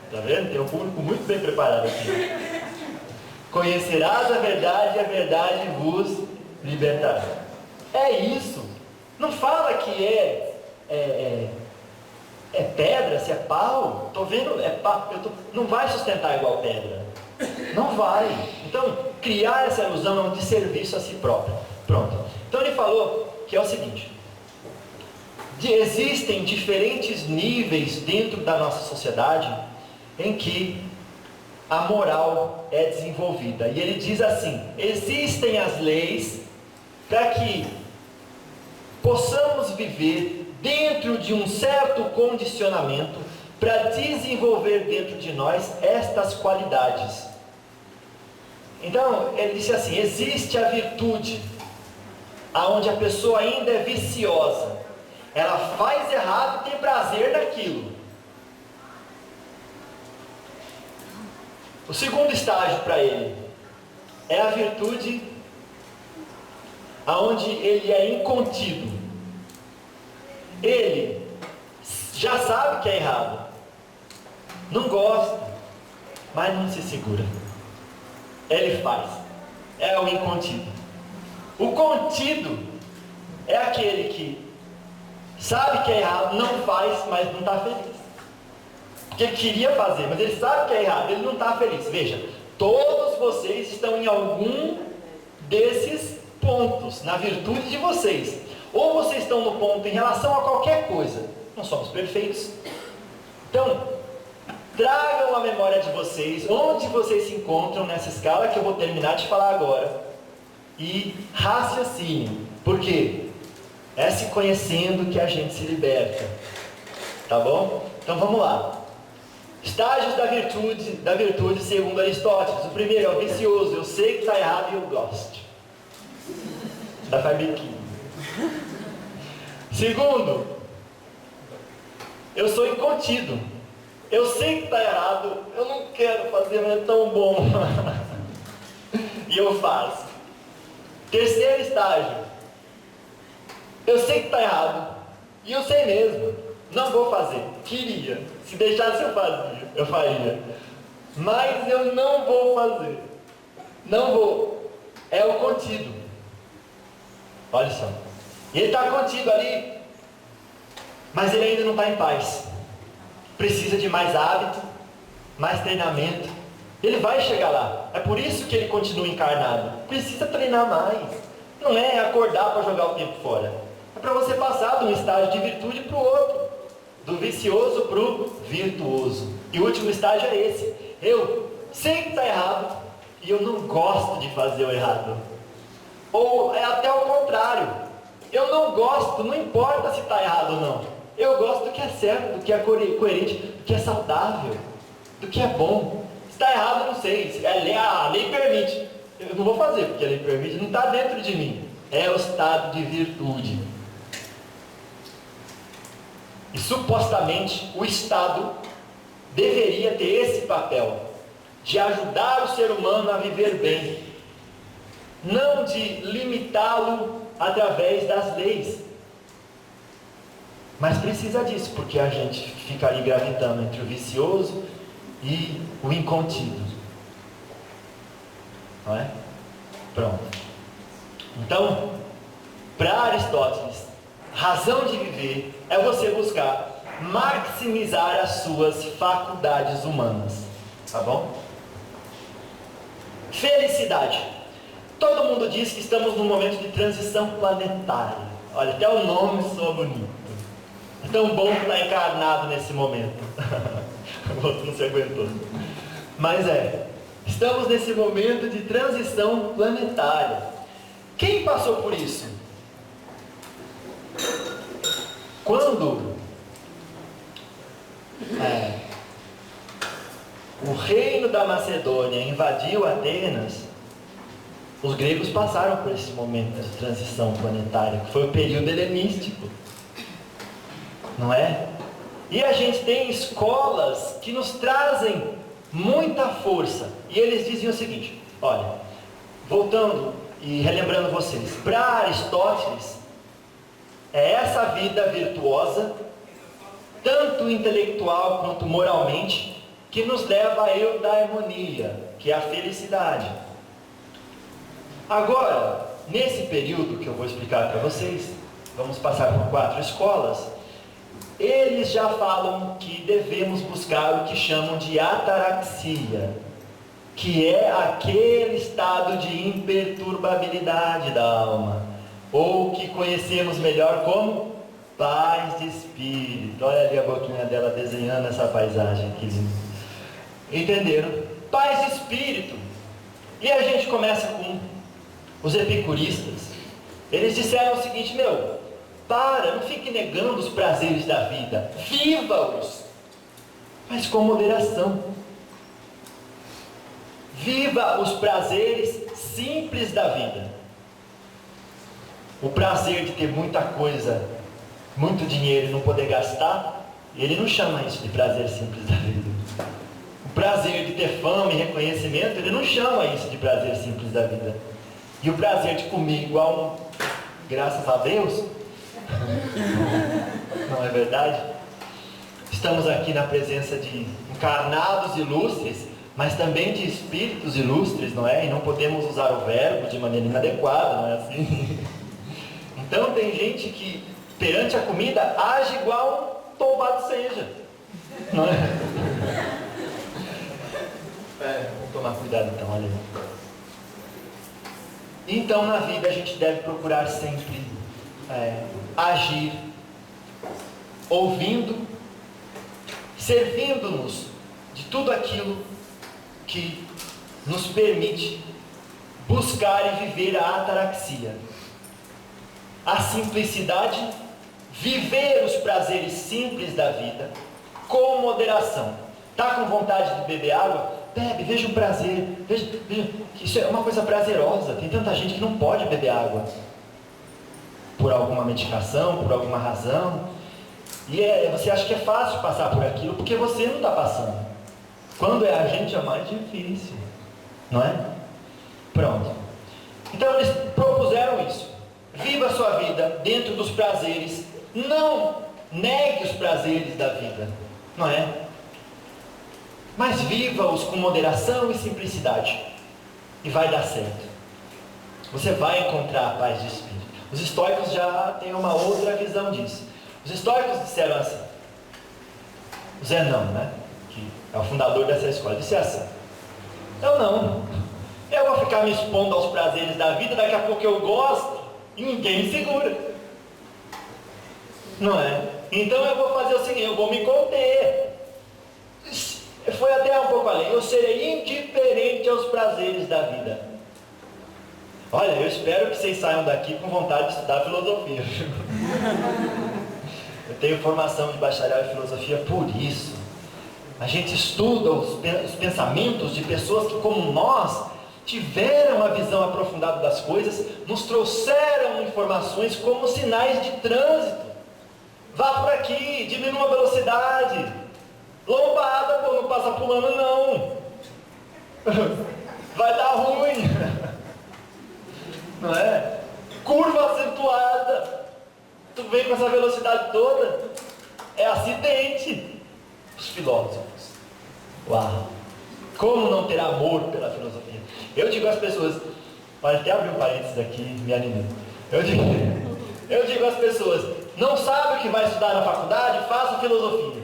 Está vendo? Tem um público muito bem preparado aqui. Conhecerás a verdade e a verdade vos libertará. É isso. Não fala que é pedra, se é pau. Estou vendo, é pau. Não vai sustentar igual pedra. Não vai. Então, criar essa ilusão é um desserviço a si próprio. Pronto. Então ele falou que é o seguinte. Existem diferentes níveis dentro da nossa sociedade em que a moral é desenvolvida. E ele diz assim, existem as leis para que possamos viver dentro de um certo condicionamento para desenvolver dentro de nós estas qualidades. Então, ele disse assim, existe a virtude, aonde a pessoa ainda é viciosa. Ela faz errado e tem prazer naquilo. O segundo estágio para ele é a virtude aonde ele é incontido. Ele já sabe que é errado, não gosta, mas não se segura. Ele faz. É o incontido. O contido é aquele que sabe que é errado, não faz, mas não está feliz. Porque ele queria fazer, mas ele sabe que é errado, ele não está feliz. Veja, todos vocês estão em algum desses pontos, na virtude de vocês. Ou vocês estão no ponto em relação a qualquer coisa. Não somos perfeitos. Então, tragam a memória de vocês, onde vocês se encontram nessa escala que eu vou terminar de falar agora, e raciocinem. Por quê? É se conhecendo que a gente se liberta. Tá bom? Então vamos lá. Estágios da virtude segundo Aristóteles. O primeiro é o vicioso. Eu sei que está errado e eu gosto. Da biquinho. Segundo, eu sou incontido. Eu sei que está errado, eu não quero fazer, mas é tão bom. E eu faço. Terceiro estágio, eu sei que está errado, e eu sei mesmo, não vou fazer. Queria, se deixasse eu faria. Mas eu não vou fazer. Não vou. É o contido. Olha só. Ele está contido ali, mas ele ainda não está em paz. Precisa de mais hábito, mais treinamento. Ele vai chegar lá. É por isso que ele continua encarnado. Precisa treinar mais. Não é acordar para jogar o tempo fora. É para você passar de um estágio de virtude para o outro. Do vicioso para o virtuoso. E o último estágio é esse. Eu sei que está errado e eu não gosto de fazer o errado. Ou é até o contrário. Eu não gosto, não importa se está errado ou não. Eu gosto do que é certo, do que é coerente, do que é saudável, do que é bom. Se está errado, eu não sei. A lei permite. Eu não vou fazer, porque a lei permite, não está dentro de mim. É o estado de virtude. E supostamente o Estado deveria ter esse papel de ajudar o ser humano a viver bem, não de limitá-lo através das leis. Mas precisa disso, porque a gente fica ali gravitando entre o vicioso e o incontido. Não é? Pronto. Então, para Aristóteles, razão de viver é você buscar maximizar as suas faculdades humanas. Tá bom? Felicidade. Todo mundo diz que estamos num momento de transição planetária. Olha, até o nome soa bonito. É tão bom estar encarnado nesse momento. O outro não se aguentou. Mas estamos nesse momento de transição planetária. Quem passou por isso? Quando o reino da Macedônia invadiu Atenas, os gregos passaram por esse momento de transição planetária, que foi o período helenístico. Não é? E a gente tem escolas que nos trazem muita força. E eles diziam o seguinte, olha, voltando e relembrando vocês, para Aristóteles, é essa vida virtuosa, tanto intelectual quanto moralmente, que nos leva à eudaimonia, que é a felicidade. Agora, nesse período que eu vou explicar para vocês, vamos passar por 4 escolas, eles já falam que devemos buscar o que chamam de ataraxia, que é aquele estado de imperturbabilidade da alma, ou que conhecemos melhor como paz de espírito. Olha ali a boquinha dela desenhando essa paisagem aqui. Entenderam? Paz de espírito. E a gente começa com os epicuristas. Eles disseram o seguinte, não fique negando os prazeres da vida, viva-os, mas com moderação. Viva os prazeres simples da vida. O prazer de ter muita coisa, muito dinheiro e não poder gastar, ele não chama isso de prazer simples da vida. O prazer de ter fama e reconhecimento, ele não chama isso de prazer simples da vida. E o prazer de comer igual graças a Deus, não é verdade? Estamos aqui na presença de encarnados ilustres, mas também de espíritos ilustres, não é? E não podemos usar o verbo de maneira inadequada, não é assim? Então tem gente que perante a comida age igual um tombado seja, não é? Vamos tomar cuidado então, olha aí. Então na vida a gente deve procurar sempre agir ouvindo, servindo-nos de tudo aquilo que nos permite buscar e viver a ataraxia, a simplicidade, viver os prazeres simples da vida com moderação. Está com vontade de beber água? Bebe, veja o prazer, veja, isso é uma coisa prazerosa. Tem tanta gente que não pode beber água por alguma medicação, por alguma razão, e você acha que é fácil passar por aquilo porque você não está passando. Quando é a gente é mais difícil, não é? Pronto. Então eles propuseram isso. Viva a sua vida dentro dos prazeres, não negue os prazeres da vida, não é? Mas viva-os com moderação e simplicidade, e vai dar certo. Você vai encontrar a paz de espírito. Os estoicos já têm uma outra visão disso. Os estoicos disseram assim, o Zenão, né, que é o fundador dessa escola, disse assim: eu vou ficar me expondo aos prazeres da vida, daqui a pouco eu gosto e ninguém me segura, não é? Então eu vou fazer o seguinte, eu vou me conter. Foi até um pouco além, eu serei indiferente aos prazeres da vida. Olha, eu espero que vocês saiam daqui com vontade de estudar filosofia. Eu tenho formação de bacharel em filosofia por isso. A gente estuda os pensamentos de pessoas que, como nós, tiveram uma visão aprofundada das coisas, nos trouxeram informações como sinais de trânsito. Vá por aqui, diminua a velocidade. Lombada, pô, não passa pulando não. Vai dar ruim. Não é? Curva acentuada. Tu vem com essa velocidade toda, é acidente. Os filósofos, uau, como não ter amor pela filosofia? Eu digo às pessoas, pode até abrir um parênteses aqui, me animando. Eu digo às pessoas, não sabe o que vai estudar na faculdade? Faça filosofia.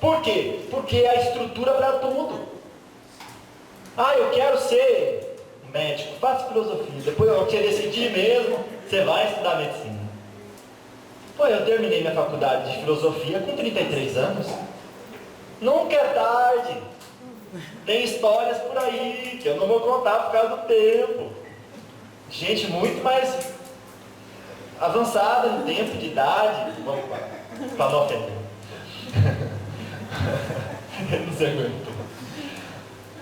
Por quê? Porque é a estrutura para tudo. Eu quero ser médico, faça filosofia. Depois eu te decidir mesmo, você vai estudar medicina. Eu terminei minha faculdade de filosofia com 33 anos. Nunca é tarde. Tem histórias por aí que eu não vou contar por causa do tempo. Gente muito mais avançada no tempo, de idade. Vamos para não ofender. Ele não se aguentou.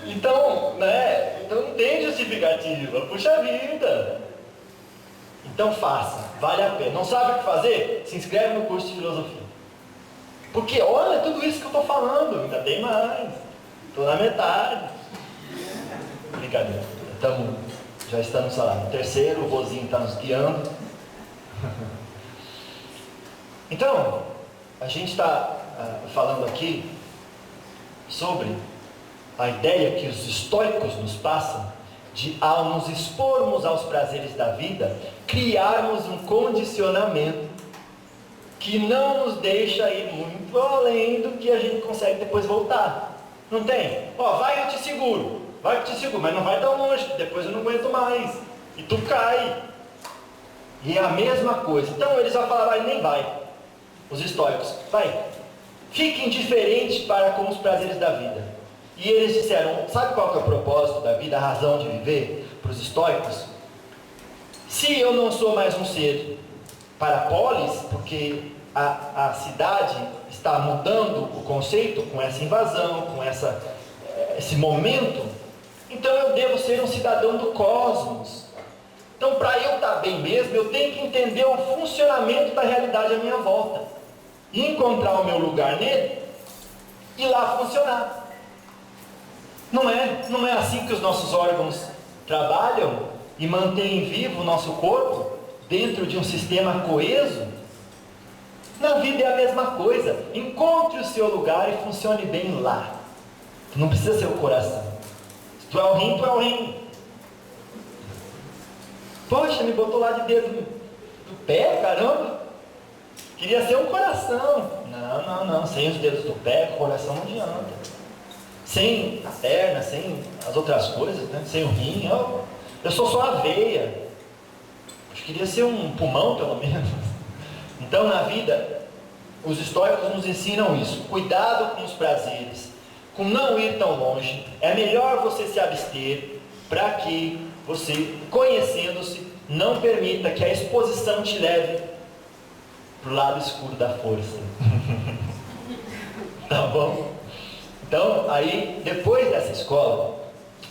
Então, né? Então não tem justificativa. Puxa vida. Então faça, vale a pena. Não sabe o que fazer? Se inscreve no curso de filosofia. Porque olha tudo isso que eu estou falando, ainda tem mais. Estou na metade. Brincadeira. Já estamos lá no terceiro, o vozinho está nos guiando. Então, a gente está falando aqui sobre a ideia que os estoicos nos passam de, ao nos expormos aos prazeres da vida, criarmos um condicionamento que não nos deixa ir muito além do que a gente consegue depois voltar. Não tem? Vai eu te seguro, mas não vai tão longe, depois eu não aguento mais, e tu cai. E é a mesma coisa. Então eles já falaram, nem vai. Os estoicos, fique indiferente para com os prazeres da vida. E eles disseram, sabe qual que é o propósito da vida, a razão de viver, para os estoicos? Se eu não sou mais um ser para a polis, porque a cidade está mudando o conceito com essa invasão, com esse momento, então eu devo ser um cidadão do cosmos. Então, para eu estar bem mesmo, eu tenho que entender o funcionamento da realidade à minha volta, e encontrar o meu lugar nele, e lá funcionar. Não é assim que os nossos órgãos trabalham e mantêm vivo o nosso corpo dentro de um sistema coeso? Na vida é a mesma coisa. Encontre o seu lugar e funcione bem lá. Não precisa ser o coração. Se tu é o rim, tu é o rim. Poxa, me botou lá de dedo do pé, caramba. Queria ser um coração. Não. Sem os dedos do pé, o coração não adianta. Sem a perna, sem as outras coisas, né? Sem o rim, eu sou só a veia. Eu queria ser um pulmão, pelo menos. Então, na vida, os estoicos nos ensinam isso. Cuidado com os prazeres. com não ir tão longe. É melhor você se abster para que você, conhecendo-se, não permita que a exposição te leve para o lado escuro da força. Tá bom? Então, aí, depois dessa escola,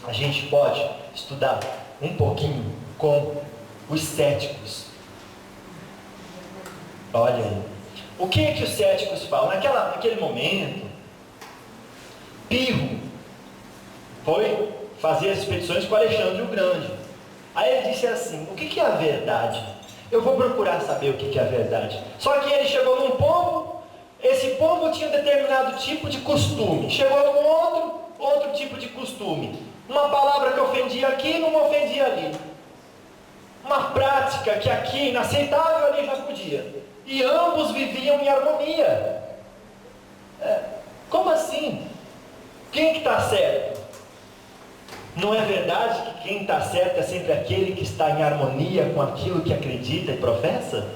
a gente pode estudar um pouquinho com os céticos. Olha aí. O que é que os céticos falam? Naquele momento, Pirro foi fazer as expedições com Alexandre o Grande. Aí ele disse assim: o que é a verdade? Eu vou procurar saber o que é a verdade. Só que ele chegou num povo, esse povo tinha um determinado tipo de costume. Chegou num outro tipo de costume. Uma palavra que ofendia aqui, não ofendia ali. Uma prática que aqui inaceitável, ali já podia. E ambos viviam em harmonia. Como assim? Quem que está certo? Não é verdade que quem está certo é sempre aquele que está em harmonia com aquilo que acredita e professa?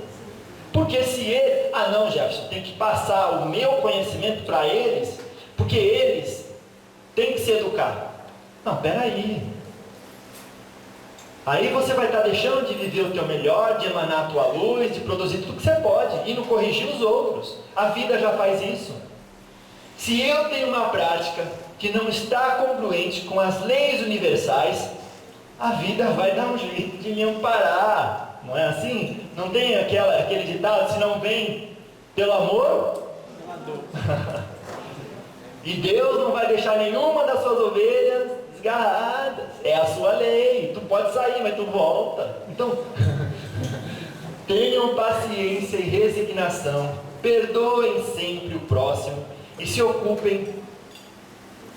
Porque se ele... Ah não, Jefferson, tem que passar o meu conhecimento para eles, porque eles têm que se educar. Não, peraí. Aí você vai estar deixando de viver o teu melhor, de emanar a tua luz, de produzir tudo que você pode, e não corrigir os outros. A vida já faz isso. Se eu tenho uma prática que não está congruente com as leis universais, a vida vai dar um jeito de me amparar. Não é assim? Não tem aquele ditado: se não vem pelo amor, pela dor. E Deus não vai deixar nenhuma das suas ovelhas desgarradas. É a sua lei. Tu pode sair, mas tu volta. Então, tenham paciência e resignação. Perdoem sempre o próximo e se ocupem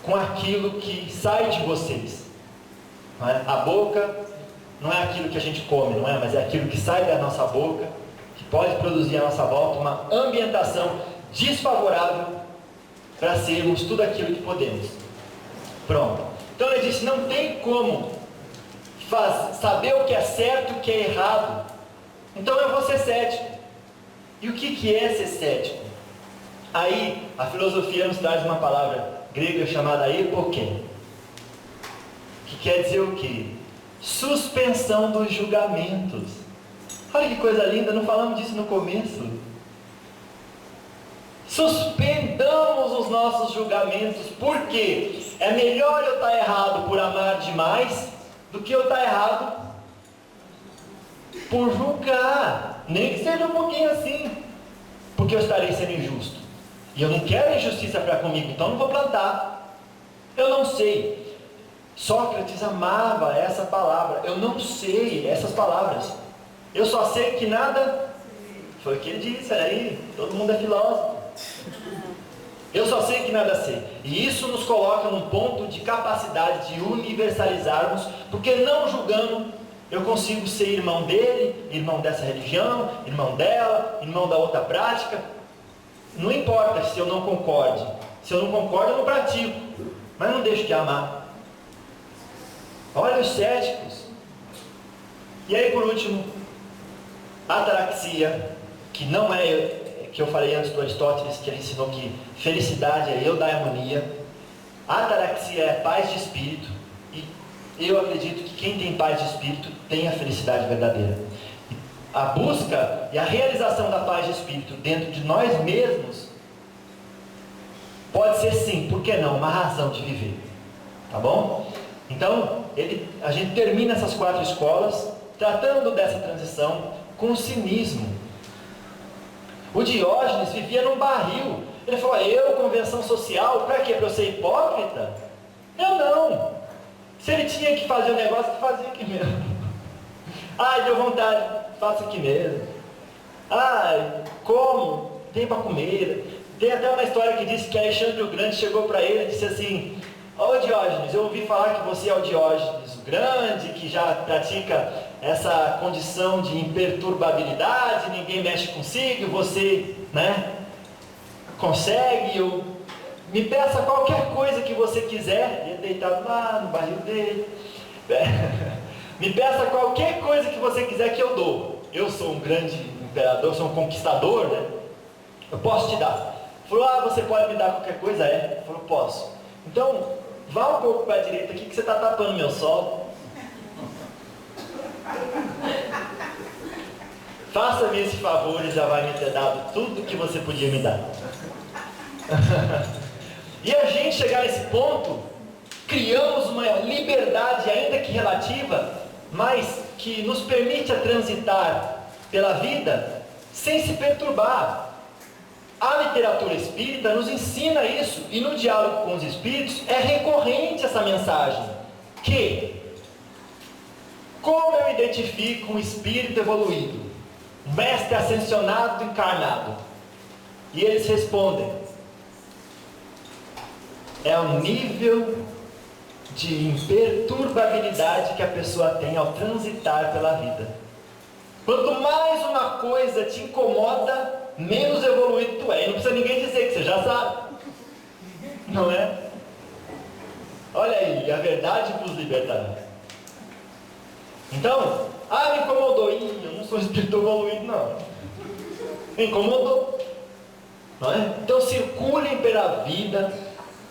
com aquilo que sai de vocês. Não é? A boca não é aquilo que a gente come, não é? Mas é aquilo que sai da nossa boca, que pode produzir à nossa volta uma ambientação desfavorável para sermos tudo aquilo que podemos. Pronto. Então ele disse: não tem como saber o que é certo e o que é errado. Então eu vou ser cético. E o que é ser cético? Aí a filosofia nos traz uma palavra grega chamada epoquê, que quer dizer o quê? Suspensão dos julgamentos. Olha que coisa linda, não falamos disso no começo. Suspendamos os nossos julgamentos. Por quê? É melhor eu estar errado por amar demais do que eu estar errado por julgar, nem que seja um pouquinho assim, porque eu estarei sendo injusto, e eu não quero injustiça para comigo, então não vou plantar. Eu não sei. Sócrates amava essa palavra. Eu não sei essas palavras. Eu só sei que nada... Foi o que ele disse aí. Todo mundo é filósofo. Eu só sei que nada sei. E isso nos coloca num ponto de capacidade de universalizarmos, porque não julgando, eu consigo ser irmão dele, irmão dessa religião, irmão dela, irmão da outra prática. Não importa se eu não concorde. Se eu não concordo, eu não pratico, mas não deixo de amar. Olha os céticos. E aí, por último, ataraxia, que não é, que eu falei antes do Aristóteles, que ele ensinou que felicidade é eudaimonia. Ataraxia é paz de espírito, e eu acredito que quem tem paz de espírito tem a felicidade verdadeira. A busca e a realização da paz de espírito dentro de nós mesmos pode ser, sim, por que não, uma razão de viver. Tá bom? Então, a gente termina essas 4 escolas tratando dessa transição com cinismo. O Diógenes vivia num barril. Ele falou: eu, convenção social, para quê? Para eu ser hipócrita? Eu não. Se ele tinha que fazer o negócio, ele fazia aqui mesmo. Ai, deu vontade, faça aqui mesmo. Ai, como? Tem para comer. Tem até uma história que diz que Alexandre o Grande chegou para ele e disse assim: ó Diógenes, eu ouvi falar que você é o Diógenes o Grande, que já pratica essa condição de imperturbabilidade, ninguém mexe consigo, você, né, consegue, me peça qualquer coisa que você quiser. Ele deitado lá no barril dele, me peça qualquer coisa que você quiser que eu dou. Eu sou um grande imperador, sou um conquistador, né? Eu posso te dar. Falou: você pode me dar qualquer coisa? Falou: posso. Então, vá um pouco para a direita aqui que você está tapando meu sol. Faça-me esse favor e já vai me ter dado tudo que você podia me dar. E a gente chegar nesse ponto, criamos uma liberdade, ainda que relativa, mas que nos permite a transitar pela vida sem se perturbar. A literatura espírita nos ensina isso, e no diálogo com os espíritos é recorrente essa mensagem, que como eu identifico um espírito evoluído, um mestre ascensionado encarnado? E eles respondem: é o nível de imperturbabilidade que a pessoa tem ao transitar pela vida. Quanto mais uma coisa te incomoda, menos evoluído tu é. E não precisa ninguém dizer, que você já sabe. Não é? Olha aí, a verdade vos libertará. Então, me incomodou. Eu não sou espírito evoluído, não. Me incomodou. Não é? Então circulem pela vida,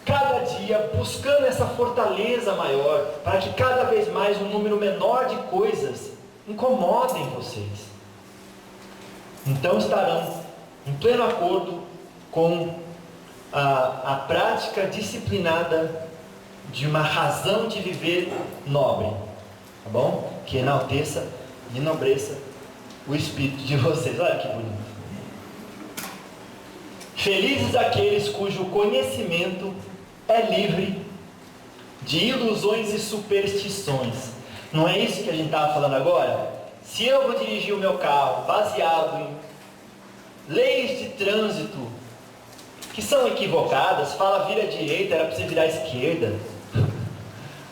cada dia, buscando essa fortaleza maior, para que cada vez mais um número menor de coisas incomodem vocês. Então estarão em pleno acordo com a prática disciplinada de uma razão de viver nobre, tá bom? Que enalteça e enobreça o espírito de vocês. Olha que bonito. Felizes aqueles cujo conhecimento é livre de ilusões e superstições. Não é isso que a gente estava falando agora? Se eu vou dirigir o meu carro baseado em leis de trânsito que são equivocadas, fala vira à direita, era para você virar à esquerda,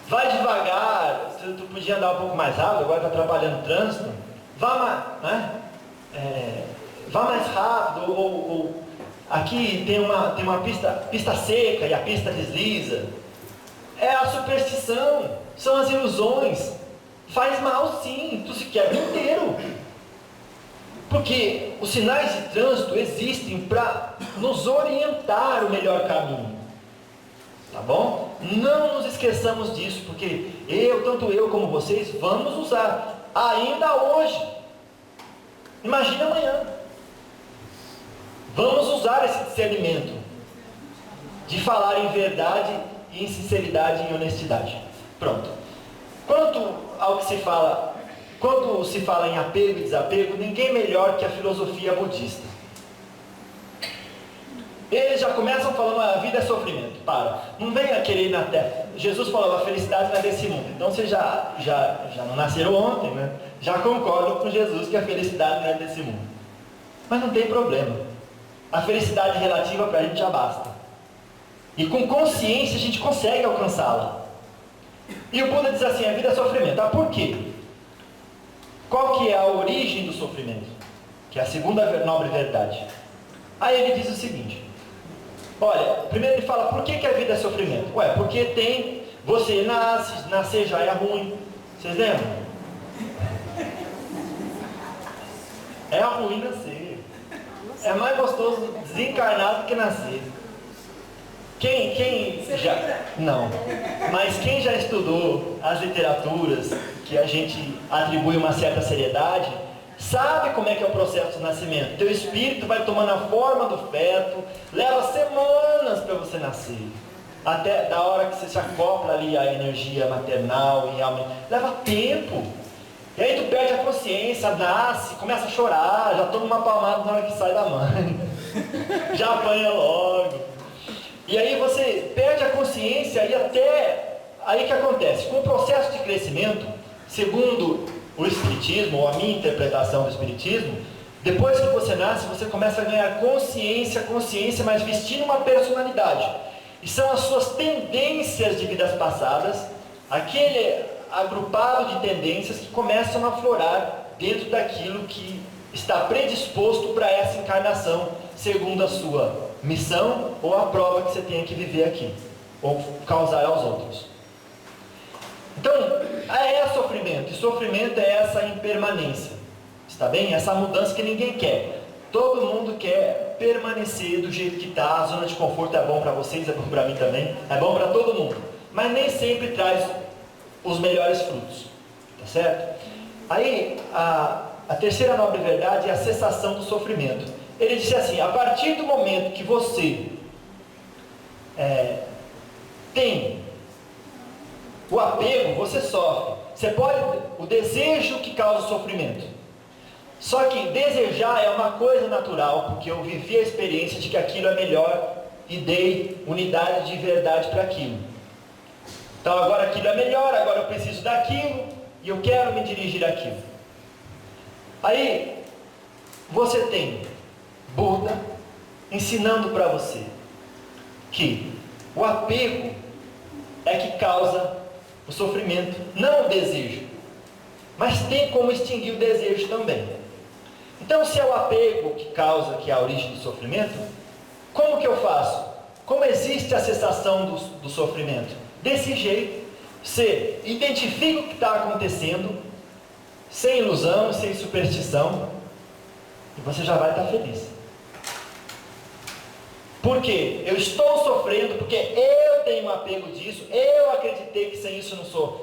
vai devagar, tu podia andar um pouco mais rápido, agora está atrapalhando o trânsito, vá mais rápido, ou aqui tem uma pista seca e a pista desliza. É a superstição, são as ilusões. Faz mal sim, tu se quebra inteiro. Porque os sinais de trânsito existem para nos orientar o melhor caminho. Tá bom? Não nos esqueçamos disso, porque tanto eu como vocês, vamos usar ainda hoje. Imagina amanhã. Vamos usar esse discernimento de falar em verdade e em sinceridade e em honestidade. Pronto. Quando se fala em apego e desapego, ninguém melhor que a filosofia budista. Eles já começam falando: a vida é sofrimento. Não venha querer ir na terra. Jesus falou: a felicidade não é desse mundo. Então vocês já não nasceram ontem, né? Já concordam com Jesus que a felicidade não é desse mundo. Mas não tem problema. A felicidade relativa para a gente já basta. E com consciência a gente consegue alcançá-la. E o Buda diz assim: a vida é sofrimento. Por quê? Qual que é a origem do sofrimento? Que é a segunda nobre verdade. Aí ele diz o seguinte: olha, primeiro ele fala, por que a vida é sofrimento? Porque você nascer já é ruim. Vocês lembram? É ruim nascer. É mais gostoso desencarnar do que nascer. Quem já... Não. Mas quem já estudou as literaturas, que a gente atribui uma certa seriedade, sabe como é que é o processo de nascimento. Teu espírito vai tomando a forma do feto, leva semanas para você nascer. Até da hora que você se acopla ali à energia maternal e realmente leva tempo. E aí tu perde a consciência, nasce, começa a chorar, já toma uma palmada na hora que sai da mãe, já apanha logo. E aí você perde a consciência e até aí que acontece? Com o processo de crescimento, segundo o Espiritismo, ou a minha interpretação do Espiritismo, depois que você nasce, você começa a ganhar consciência, mas vestindo uma personalidade. E são as suas tendências de vidas passadas, aquele agrupado de tendências que começam a aflorar dentro daquilo que está predisposto para essa encarnação, segundo a sua missão ou a prova que você tem que viver aqui, ou causar aos outros. Então, é sofrimento, e sofrimento é essa impermanência, está bem? Essa mudança que ninguém quer. Todo mundo quer permanecer do jeito que está. A zona de conforto é bom para vocês, é bom para mim também, é bom para todo mundo, mas nem sempre traz os melhores frutos, tá certo? Aí a terceira nobre verdade é a cessação do sofrimento. Ele disse assim: a partir do momento que você tem o apego, você sofre. Você pode, o desejo que causa sofrimento. Só que desejar é uma coisa natural, porque eu vivi a experiência de que aquilo é melhor e dei unidade de verdade para aquilo. Então agora aquilo é melhor, agora eu preciso daquilo e eu quero me dirigir àquilo. Aí você tem Buda ensinando para você que o apego é que causa o sofrimento, não o desejo. Mas tem como extinguir o desejo também. Então, se é o apego que causa, que é a origem do sofrimento, como que eu faço? Como existe a cessação do sofrimento? Desse jeito, você identifica o que está acontecendo, sem ilusão, sem superstição, e você já vai estar feliz. Por quê? Eu estou sofrendo porque eu tenho um apego disso, eu acreditei que sem isso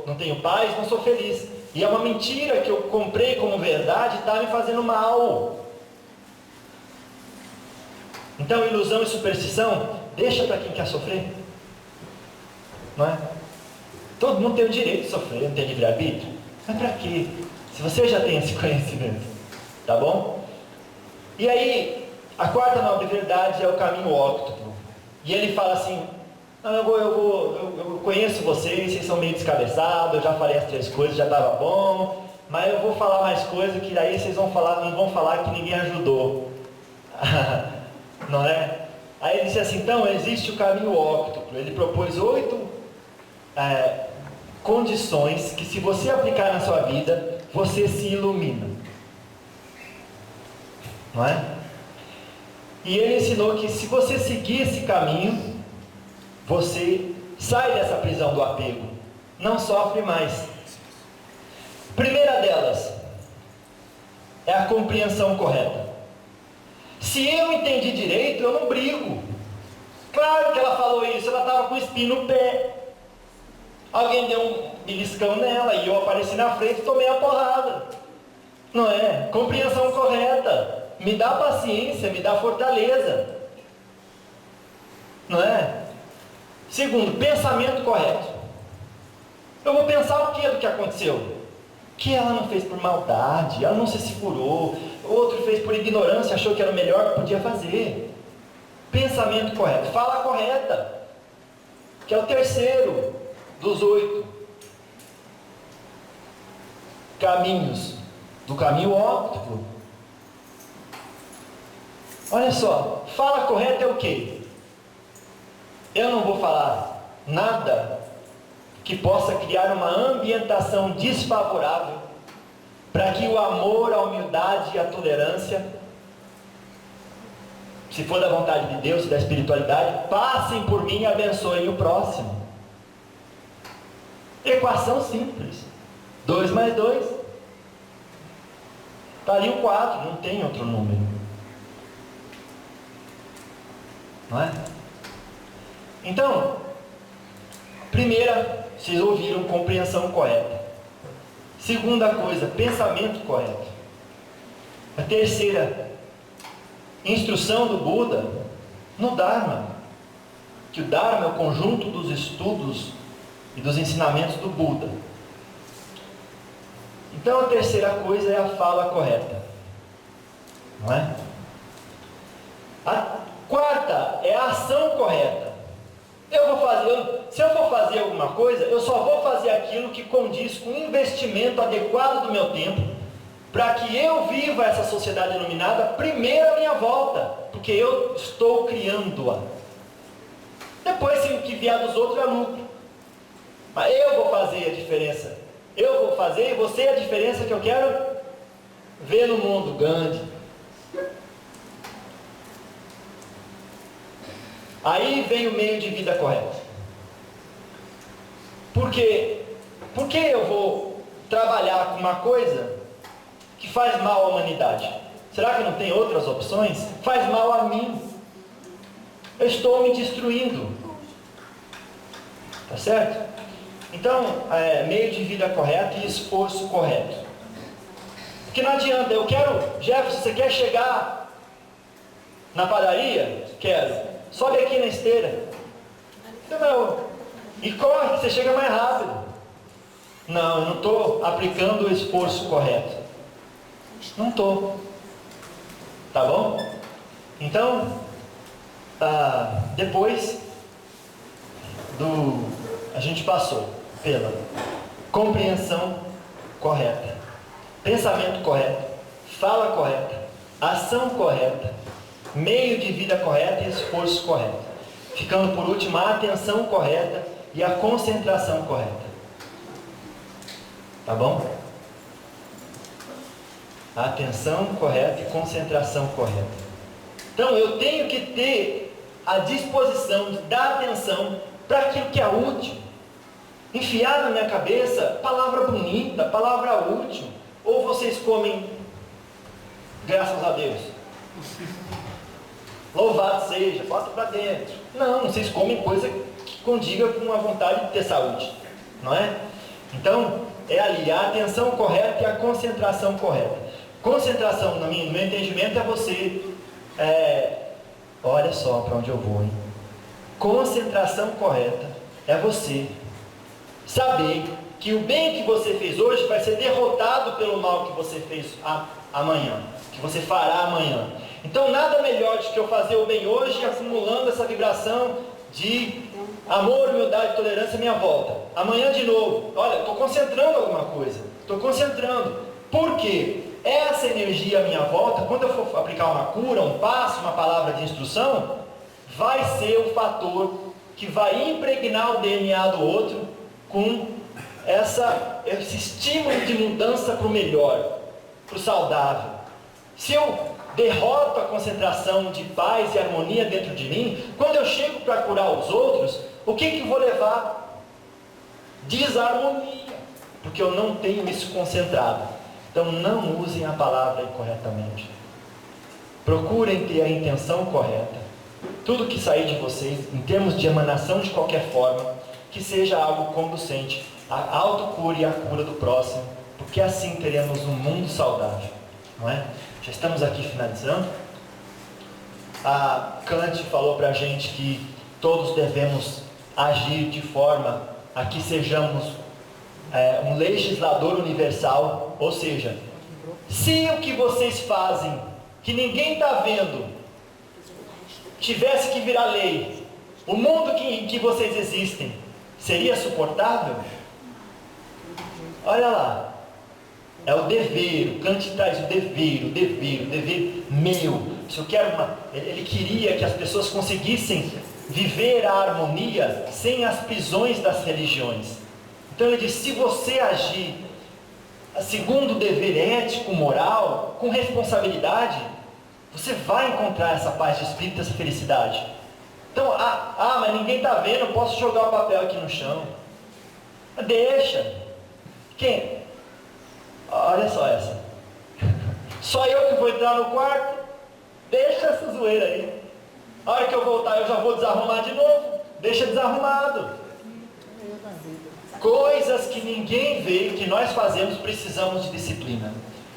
não tenho paz, não sou feliz. E é uma mentira que eu comprei como verdade e está me fazendo mal. Então, ilusão e superstição, deixa para quem quer sofrer. Não é? Todo mundo tem o direito de sofrer, não tem livre-arbítrio. Mas para quê? Se você já tem esse conhecimento. Tá bom? E aí, a quarta nobre verdade é o caminho óctuplo. E ele fala assim: eu conheço vocês são meio descabeçados, eu já falei as 3 coisas, já estava bom, mas eu vou falar mais coisas que daí vocês não vão falar que ninguém ajudou. Não é? Aí ele disse assim: então existe o caminho óctuplo. Ele propôs 8 condições que, se você aplicar na sua vida, você se ilumina. Não é? E ele ensinou que, se você seguir esse caminho, você sai dessa prisão do apego, não sofre mais. Primeira delas é a compreensão correta. Se eu entendi direito, eu não brigo. Claro que ela falou isso, ela estava com o espinho no pé. Alguém deu um beliscão nela e eu apareci na frente e tomei a porrada. Não é? Compreensão correta. Me dá paciência, me dá fortaleza. Não é? Segundo, pensamento correto. Eu vou pensar o que do que aconteceu? Que ela não fez por maldade, ela não se segurou, outro fez por ignorância, achou que era o melhor que podia fazer. Pensamento correto. Fala correta, que é o terceiro dos 8 caminhos do caminho óptico. Olha só, fala correta é o quê? Eu não vou falar nada que possa criar uma ambientação desfavorável para que o amor, a humildade e a tolerância, se for da vontade de Deus e da espiritualidade, passem por mim e abençoem o próximo. Equação simples. 2 mais 2. Está ali o 4, não tem outro número. Não é? Então, primeira, vocês ouviram, compreensão correta. Segunda coisa, pensamento correto. A terceira, instrução do Buda no Dharma. Que o Dharma é o conjunto dos estudos e dos ensinamentos do Buda. Então a terceira coisa é a fala correta. Não é? A quarta é a ação correta. Se eu for fazer alguma coisa, eu só vou fazer aquilo que condiz com o investimento adequado do meu tempo, para que eu viva essa sociedade iluminada primeiro à minha volta, porque eu estou criando-a. Depois, se o que vier dos outros é lucro. Mas eu vou fazer a diferença. Eu vou fazer e você a diferença que eu quero ver no mundo. Gandhi. Aí vem o meio de vida correto. Por que eu vou trabalhar com uma coisa que faz mal à humanidade? Será que não tem outras opções? Faz mal a mim. Eu estou me destruindo. Tá certo? Então, meio de vida correto e esforço correto. Porque não adianta, eu quero, Jefferson, você quer chegar na padaria? Quero. Sobe aqui na esteira. Não. E corre, que você chega mais rápido. Não, eu não estou aplicando o esforço correto. Não estou. Tá bom? Então, depois a gente passou pela compreensão correta, pensamento correto, fala correta, ação correta, meio de vida correto e esforço correto. Ficando por último a atenção correta e a concentração correta. Tá bom? A atenção correta e concentração correta. Então eu tenho que ter a disposição de dar atenção para aquilo que é útil. Enfiar na minha cabeça palavra bonita, palavra útil. Ou vocês comem graças a Deus? Louvado seja, bota para dentro. Não, vocês comem coisa que condiga com a vontade de ter saúde. Não é? Então, é ali a atenção correta e a concentração correta. Concentração, no meu entendimento, é você... olha só para onde eu vou, hein? Concentração correta é você saber que o bem que você fez hoje vai ser derrotado pelo mal que você fez amanhã, que você fará amanhã. Então nada melhor do que eu fazer o bem hoje, acumulando essa vibração de amor, humildade e tolerância à minha volta. Amanhã de novo. Olha, estou concentrando alguma coisa. Estou concentrando. Por quê? Essa energia à minha volta, quando eu for aplicar uma cura, um passo, uma palavra de instrução, vai ser o fator que vai impregnar o DNA do outro com esse estímulo de mudança para o melhor, para o saudável. Se eu derroto a concentração de paz e harmonia dentro de mim, quando eu chego para curar os outros, o que vou levar? Desarmonia, porque eu não tenho isso concentrado. Então não usem a palavra incorretamente. Procurem ter a intenção correta. Tudo que sair de vocês, em termos de emanação de qualquer forma, que seja algo conducente à autocura e à cura do próximo, porque assim teremos um mundo saudável, não é? Já estamos aqui finalizando. A Kant falou para a gente que todos devemos agir de forma a que sejamos um legislador universal, ou seja, se o que vocês fazem, que ninguém está vendo, tivesse que virar lei, o mundo em que vocês existem, seria suportável? Olha lá, é o dever, o Kant traz o dever meu. Se eu quero ele queria que as pessoas conseguissem viver a harmonia sem as prisões das religiões. Então ele diz, se você agir segundo o dever ético, moral, com responsabilidade, você vai encontrar essa paz de espírito, essa felicidade. Então, mas ninguém está vendo, eu posso jogar o papel aqui no chão. Deixa. Quem? Olha só essa. Só eu que vou entrar no quarto? Deixa essa zoeira aí. A hora que eu voltar eu já vou desarrumar de novo. Deixa desarrumado. Coisas que ninguém vê, que nós fazemos, precisamos de disciplina.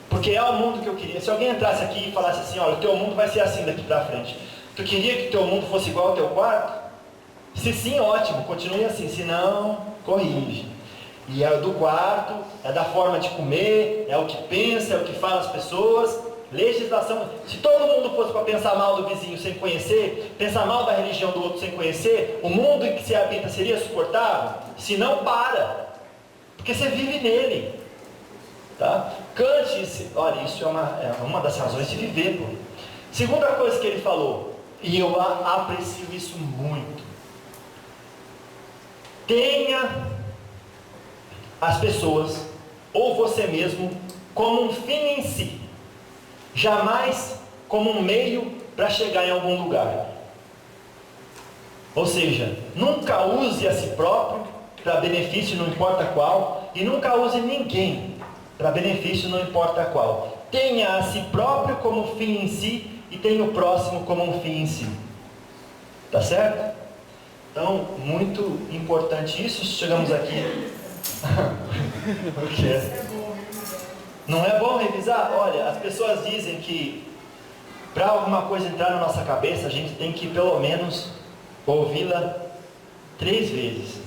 Porque é o mundo que eu queria. Se alguém entrasse aqui e falasse assim, olha, o teu mundo vai ser assim daqui para frente. Tu queria que o teu mundo fosse igual ao teu quarto? Se sim, ótimo, continue assim. Se não, corrige. E é do quarto, é da forma de comer, é o que pensa, é o que fala as pessoas. Legislação. Se todo mundo fosse para pensar mal do vizinho sem conhecer, pensar mal da religião do outro sem conhecer, o mundo em que se habita seria suportável? Se não, para. Porque você vive nele. Tá? Kant, olha, isso é uma das razões de viver. Pô. Segunda coisa que ele falou, e eu aprecio isso muito. Tenha as pessoas, ou você mesmo, como um fim em si. Jamais como um meio para chegar em algum lugar. Ou seja, nunca use a si próprio para benefício não importa qual, e nunca use ninguém para benefício não importa qual. tenha a si próprio como fim em si e tenha o próximo como um fim em si. Tá certo? Então, muito importante isso. Chegamos aqui. O quê? Não é bom revisar? Olha, as pessoas dizem que para alguma coisa entrar na nossa cabeça, a gente tem que pelo menos ouvi-la 3 vezes.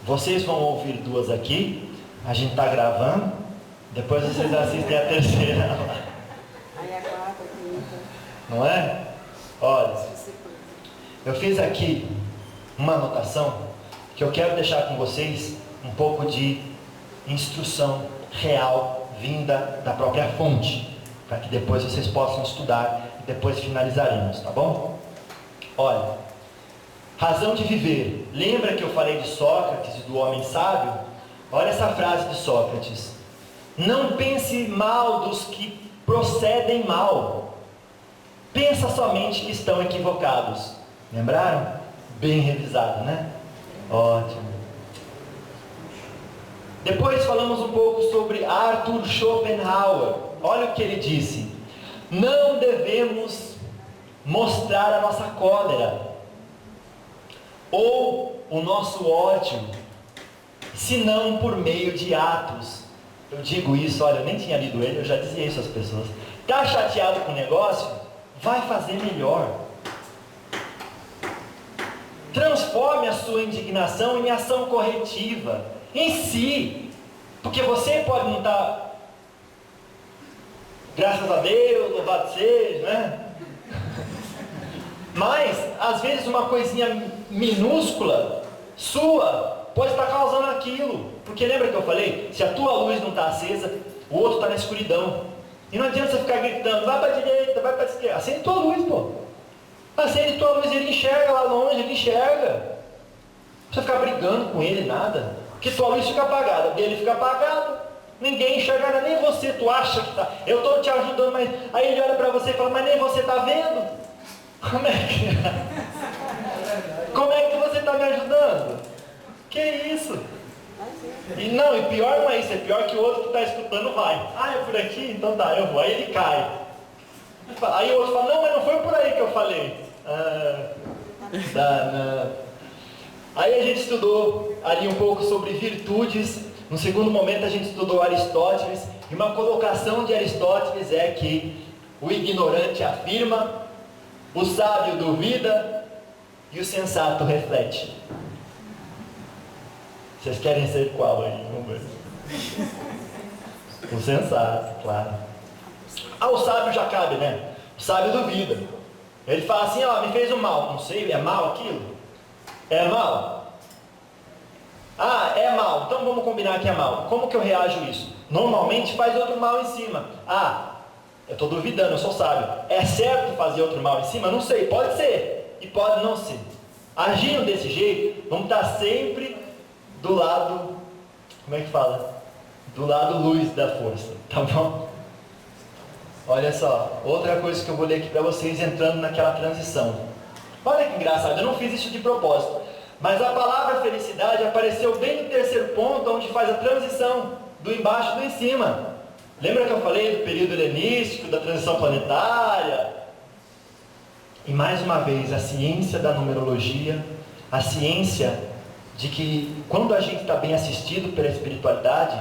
Vocês vão ouvir 2 aqui, a gente está gravando, depois vocês assistem a terceira lá. Aí a quarta, a quinta. Não é? Olha, eu fiz aqui uma anotação que eu quero deixar com vocês um pouco de instrução real vinda da própria fonte, para que depois vocês possam estudar e depois finalizaremos, tá bom? Olha, razão de viver. Lembra que eu falei de Sócrates e do homem sábio? Olha essa frase de Sócrates: não pense mal dos que procedem mal, pensa somente que estão equivocados. Lembraram? Bem revisado, né? Ótimo. Depois falamos um pouco sobre Arthur Schopenhauer. Olha o que ele disse: não devemos mostrar a nossa cólera ou o nosso ódio, senão por meio de atos. Eu digo isso, olha, eu nem tinha lido ele, eu já dizia isso às pessoas. Está chateado com o negócio? Vai fazer melhor. Transforme a sua indignação em ação corretiva, em si. Porque você pode não estar, graças a Deus, louvado seja, né? Mas, às vezes, uma coisinha minúscula, sua, pode estar causando aquilo. Porque lembra que eu falei? Se a tua luz não está acesa, o outro está na escuridão. E não adianta você ficar gritando: vai para a direita, vai para a esquerda. Acende tua luz, pô. Acende tua luz, ele enxerga lá longe, ele enxerga. Não precisa ficar brigando com ele, nada. Porque tua luz fica apagada, dele fica apagado. Ninguém enxerga nada, nem você, tu acha que está. Eu estou te ajudando, mas aí ele olha para você e fala: mas nem você está vendo? Como é que você está me ajudando? Que isso? E não, e pior não é isso, é pior que o outro que está escutando vai. Ah, é por aqui? Então tá, eu vou. Aí ele cai. Aí o outro fala: não, mas não foi por aí que eu falei. Não. Aí a gente estudou ali um pouco sobre virtudes. No segundo momento a gente estudou Aristóteles. E uma colocação de Aristóteles é que o ignorante afirma, o sábio duvida e o sensato reflete. Vocês querem ser qual aí? Vamos ver. O sensato, claro. Ah, o sábio já cabe, né? O sábio duvida. Ele fala assim: ó, me fez um mal. Não sei, é mal aquilo? É mal? Ah, é mal. Então vamos combinar que é mal. Como que eu reajo a isso? Normalmente faz outro mal em cima. Ah, eu estou duvidando, eu sou sábio. É certo fazer outro mal em cima? Não sei, pode ser e pode não ser. Agindo desse jeito, vamos estar sempre do lado, como é que fala? Do lado luz da força, tá bom? Olha só, outra coisa que eu vou ler aqui para vocês, entrando naquela transição. Olha que engraçado, eu não fiz isso de propósito, mas a palavra felicidade apareceu bem no terceiro ponto, onde faz a transição do embaixo e do em cima. Lembra que eu falei do período helenístico, da transição planetária? E mais uma vez, a ciência da numerologia, a ciência de que quando a gente está bem assistido pela espiritualidade,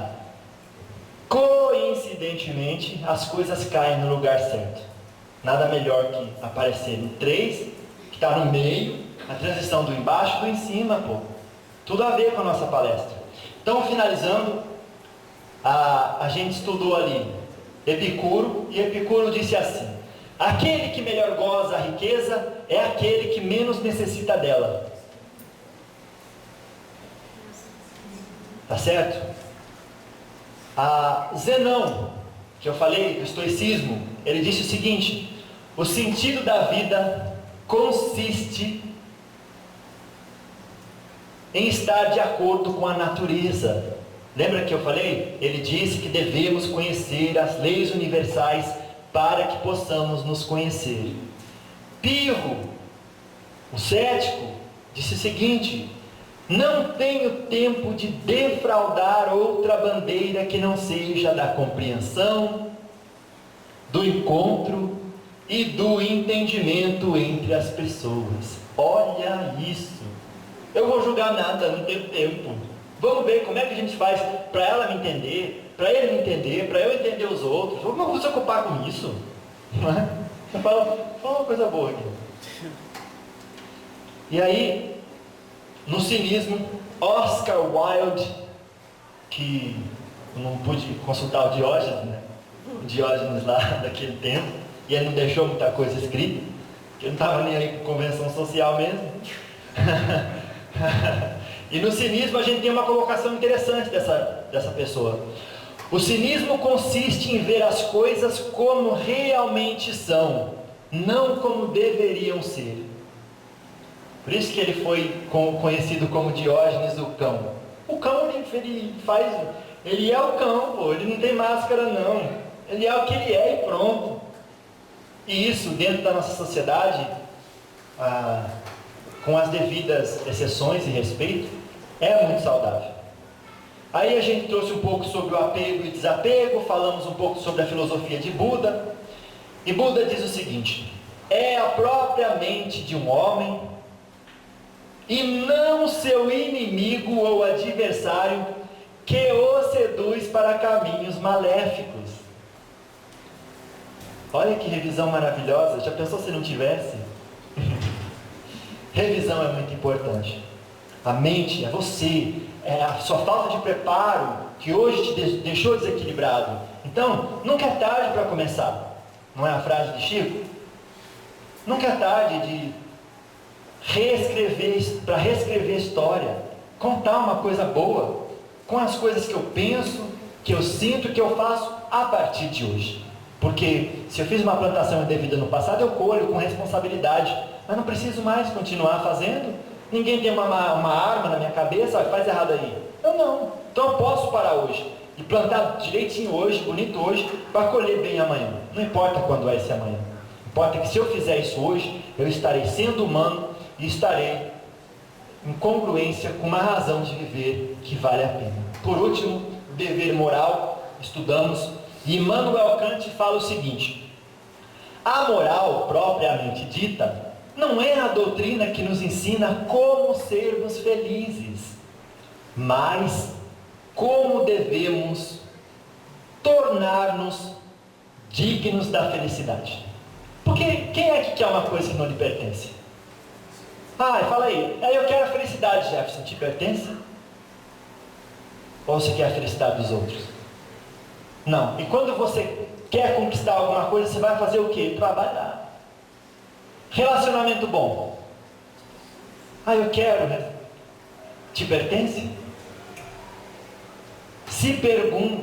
coincidentemente as coisas caem no lugar certo. Nada melhor que aparecer no 3, que está no meio, a transição do embaixo e do em cima, pô. Tudo a ver com a nossa palestra. Então, finalizando, a gente estudou ali Epicuro, e Epicuro disse assim: aquele que melhor goza a riqueza é aquele que menos necessita dela. Tá certo? A Zenão, que eu falei do estoicismo, ele disse o seguinte: o sentido da vida consiste em estar de acordo com a natureza. Lembra que eu falei? Ele disse que devemos conhecer as leis universais para que possamos nos conhecer. Pirro, o cético, disse o seguinte: não tenho tempo de defraudar outra bandeira que não seja da compreensão, do encontro e do entendimento entre as pessoas. Olha isso! Eu vou julgar nada, não tenho tempo. Vamos ver como é que a gente faz para ela me entender, para ele me entender, para eu entender os outros. Vamos se ocupar com isso. Não é? Você fala uma coisa boa aqui. E aí, no cinismo, Oscar Wilde, que eu não pude consultar o Diógenes, né? O Diógenes lá daquele tempo, e ele não deixou muita coisa escrita, porque ele não estava nem aí com convenção social mesmo. E no cinismo a gente tem uma colocação interessante dessa pessoa. O cinismo consiste em ver as coisas como realmente são, não como deveriam ser. Por isso que ele foi conhecido como Diógenes o cão. O cão, ele é o cão, pô, ele não tem máscara não. Ele é o que ele é e pronto. E isso dentro da nossa sociedade, com as devidas exceções e respeito, é muito saudável. Aí a gente trouxe um pouco sobre o apego e desapego, falamos um pouco sobre a filosofia de Buda. E Buda diz o seguinte: é a própria mente de um homem, e não seu inimigo ou adversário, que o seduz para caminhos maléficos. Olha que revisão maravilhosa. Já pensou se não tivesse? Revisão é muito importante. A mente é você, é a sua falta de preparo que hoje te deixou desequilibrado. Então, nunca é tarde para começar. Não é a frase de Chico? Nunca é tarde de reescrever a história, contar uma coisa boa, com as coisas que eu penso, que eu sinto, que eu faço a partir de hoje. Porque se eu fiz uma plantação indevida no passado, eu colho com responsabilidade, mas não preciso mais continuar fazendo. Ninguém tem uma arma na minha cabeça, faz errado aí. Eu não. Então eu posso parar hoje e plantar direitinho hoje, bonito hoje, para colher bem amanhã. Não importa quando é esse amanhã. Importa que se eu fizer isso hoje, eu estarei sendo humano e estarei em congruência com uma razão de viver que vale a pena. Por último, dever moral, estudamos, e Immanuel Kant fala o seguinte: a moral propriamente dita não é a doutrina que nos ensina como sermos felizes, mas como devemos tornar-nos dignos da felicidade. Porque quem é que quer uma coisa que não lhe pertence? Fala aí, eu quero a felicidade, Jefferson, te pertence? Ou você quer a felicidade dos outros? Não. E quando você quer conquistar alguma coisa, você vai fazer o quê? Trabalhar. Relacionamento bom. Eu quero, né? Te pertence?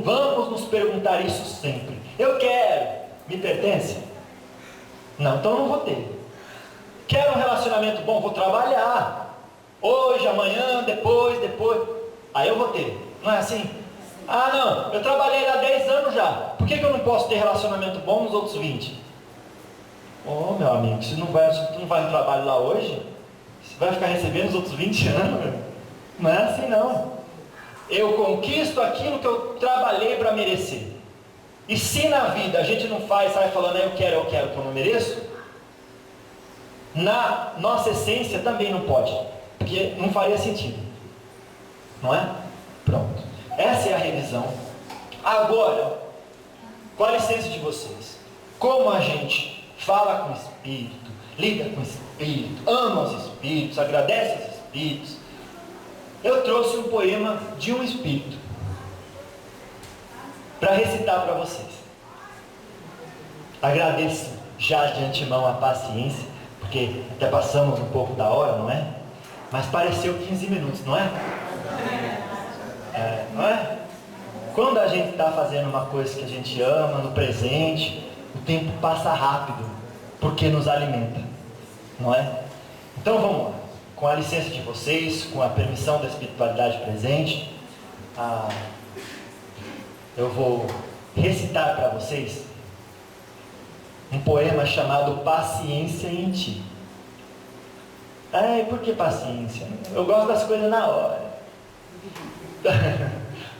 Vamos nos perguntar isso sempre. Eu quero, me pertence? Não, então não vou ter. Quero um relacionamento bom, vou trabalhar. Hoje, amanhã, depois. Aí eu vou ter. Não é assim? Não, eu trabalhei há 10 anos já. Por que eu não posso ter relacionamento bom nos outros 20? Meu amigo, se tu não vai no trabalho lá hoje, você vai ficar recebendo os outros 20 anos? Não é assim não. Eu conquisto aquilo que eu trabalhei para merecer. E se na vida a gente não sai falando, eu quero que eu não mereço, na nossa essência também não pode, porque não faria sentido, não é? Pronto, essa é a revisão. Agora, com a licença de vocês, como a gente fala com o Espírito, lida com o Espírito, ama os Espíritos, agradece aos Espíritos, eu trouxe um poema de um Espírito para recitar para vocês. Agradeço já de antemão a paciência, porque até passamos um pouco da hora, não é? Mas pareceu 15 minutos, não é? Não é? Quando a gente está fazendo uma coisa que a gente ama, no presente, o tempo passa rápido, porque nos alimenta, não é? Então vamos lá, com a licença de vocês, com a permissão da espiritualidade presente, eu vou recitar para vocês um poema chamado Paciência em Ti. Por que paciência? Eu gosto das coisas na hora.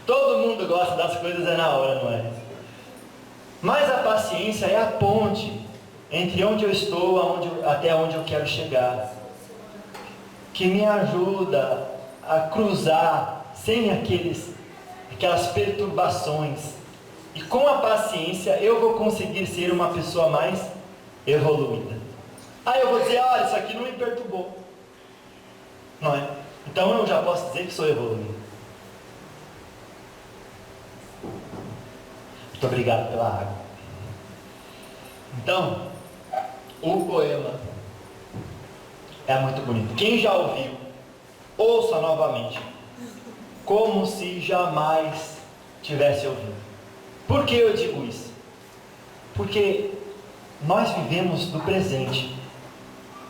Todo mundo gosta das coisas na hora, não é? Mas a paciência é a ponte entre onde eu estou até onde eu quero chegar, que me ajuda a cruzar sem aquelas perturbações. E com a paciência eu vou conseguir ser uma pessoa mais evoluída. Aí eu vou dizer, olha, isso aqui não me perturbou, não é? Então eu já posso dizer que sou evoluído. Muito obrigado pela água. Então, o poema é muito bonito. Quem já ouviu, ouça novamente, como se jamais tivesse ouvido. Por que eu digo isso? Porque nós vivemos no presente,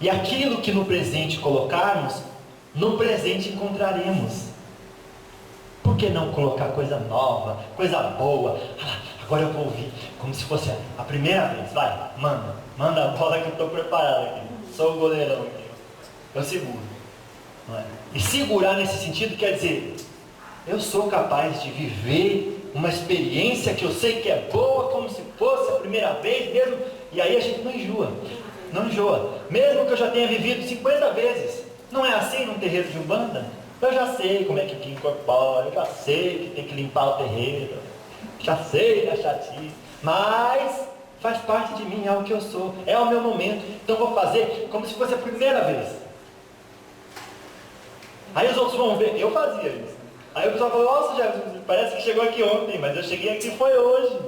e aquilo que no presente colocarmos, no presente encontraremos. Por que não colocar coisa nova, coisa boa? Agora eu vou ouvir, como se fosse a primeira vez. Vai, manda a bola que eu estou preparado aqui. Sou o goleirão aqui. Eu seguro, não é? E segurar nesse sentido quer dizer, eu sou capaz de viver uma experiência que eu sei que é boa, como se fosse a primeira vez mesmo. E aí a gente não enjoa, mesmo que eu já tenha vivido 50 vezes. Não é assim num terreiro de Umbanda? Eu já sei como é que incorpora, eu já sei que tem que limpar o terreiro, já sei da chatice, mas faz parte de mim, é o que eu sou, é o meu momento, então vou fazer como se fosse a primeira vez. Aí os outros vão ver, eu fazia isso. Aí o pessoal falou, nossa, já parece que chegou aqui ontem, mas eu cheguei aqui foi hoje,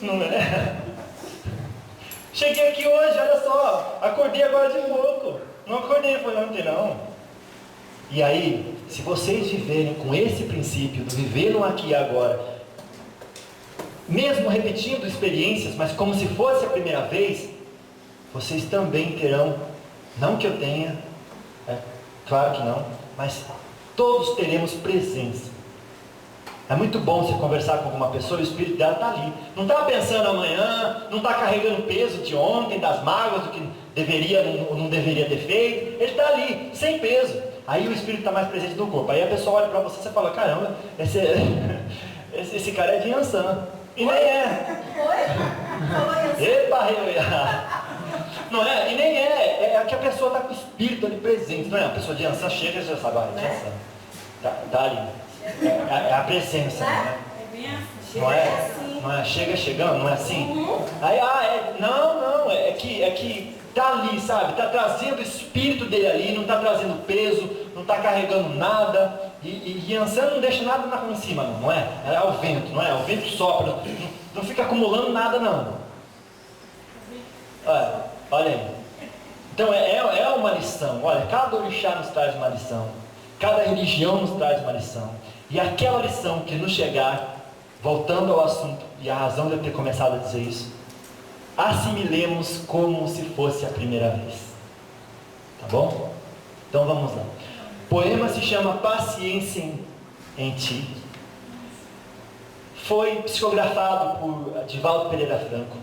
não é? Cheguei aqui hoje, olha só, acordei agora de pouco, não acordei foi ontem não. E aí, se vocês viverem com esse princípio do viver no aqui e agora, mesmo repetindo experiências, mas como se fosse a primeira vez, vocês também terão, não que eu tenha, claro que não, mas todos teremos presença. É muito bom você conversar com alguma pessoa e o espírito dela está ali. Não está pensando amanhã, não está carregando o peso de ontem, das mágoas, do que deveria ou não deveria ter feito. Ele está ali, sem peso. Aí o espírito está mais presente no corpo. Aí a pessoa olha para você e fala, caramba, esse cara é de Yansan. E nem é. Epa, não é? E nem é. É que a pessoa está com o espírito ali presente. Não é? A pessoa de Yansan chega e já sabe, é de Yansan. Tá ali. É a presença, né? Não é? Não é? Chega chegando, não é assim? Aí, não, é que tá ali, sabe? Tá trazendo o espírito dele ali, não tá trazendo peso, não tá carregando nada. E Yansan não deixa nada em cima, não é? É o vento, não é? O vento sopra, não fica acumulando nada, não. Olha aí. Então é uma lição. Olha, cada orixá nos traz uma lição. Cada religião nos traz uma lição. E aquela lição que nos chegar, voltando ao assunto, e a razão de eu ter começado a dizer isso, assimilemos como se fosse a primeira vez. Tá bom? Então vamos lá. O poema se chama Paciência em Ti. Foi psicografado por Divaldo Pereira Franco.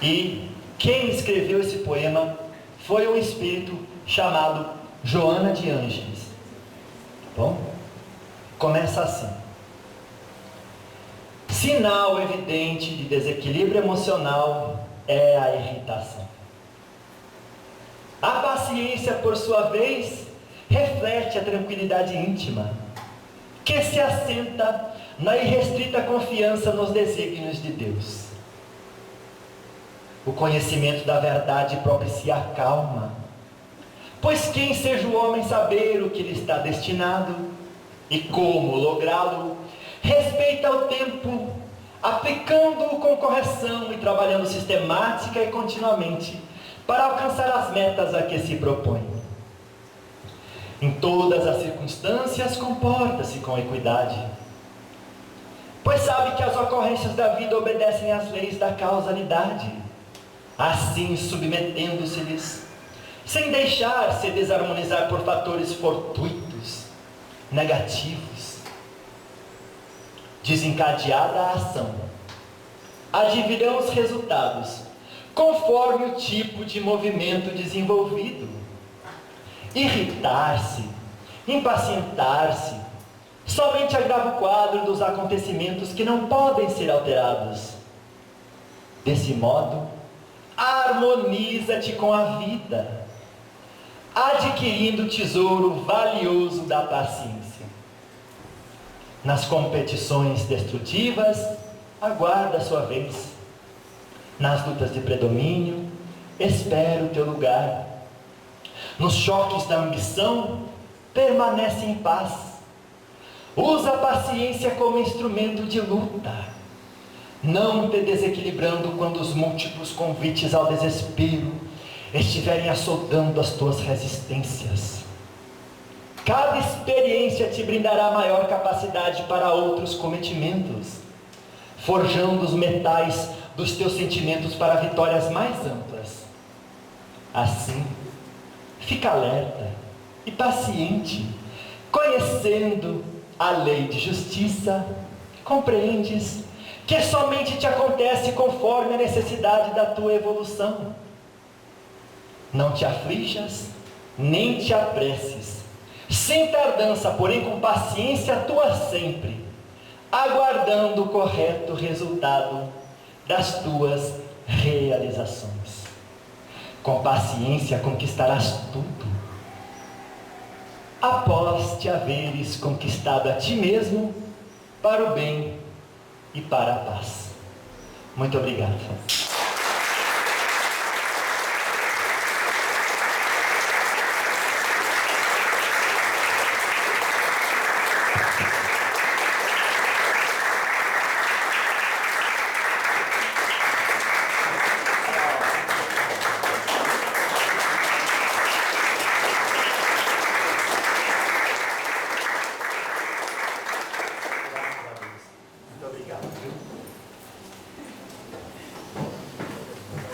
E quem escreveu esse poema foi um espírito chamado Joana de Ângeles. Tá bom? Começa assim. Sinal evidente de desequilíbrio emocional é a irritação. A paciência, por sua vez, reflete a tranquilidade íntima, que se assenta na irrestrita confiança nos desígnios de Deus. O conhecimento da verdade propicia a calma, pois quem seja o homem saber o que lhe está destinado e como lográ-lo, respeita o tempo, aplicando-o com correção e trabalhando sistemática e continuamente para alcançar as metas a que se propõe. Em todas as circunstâncias comporta-se com equidade, pois sabe que as ocorrências da vida obedecem às leis da causalidade, assim submetendo-se-lhes, sem deixar-se desarmonizar por fatores fortuitos, negativos. Desencadeada a ação, advirão os resultados, conforme o tipo de movimento desenvolvido. Irritar-se, impacientar-se, somente agrava o quadro dos acontecimentos que não podem ser alterados, Desse modo, harmoniza-te com a vida, adquirindo o tesouro valioso da paciência. Nas competições destrutivas, aguarda a sua vez. Nas lutas de predomínio, espera o teu lugar. Nos choques da ambição, permanece em paz. Usa a paciência como instrumento de luta, não te desequilibrando quando os múltiplos convites ao desespero estiverem açoitando as tuas resistências. Cada experiência te brindará maior capacidade para outros cometimentos, forjando os metais dos teus sentimentos para vitórias mais amplas. Assim, fica alerta e paciente, conhecendo a lei de justiça, compreendes que somente te acontece conforme a necessidade da tua evolução. Não te aflijas, nem te apresses, sem tardança, porém com paciência atua sempre, aguardando o correto resultado das tuas realizações. Com paciência conquistarás tudo, após te haveres conquistado a ti mesmo para o bem e para a paz. Muito obrigado.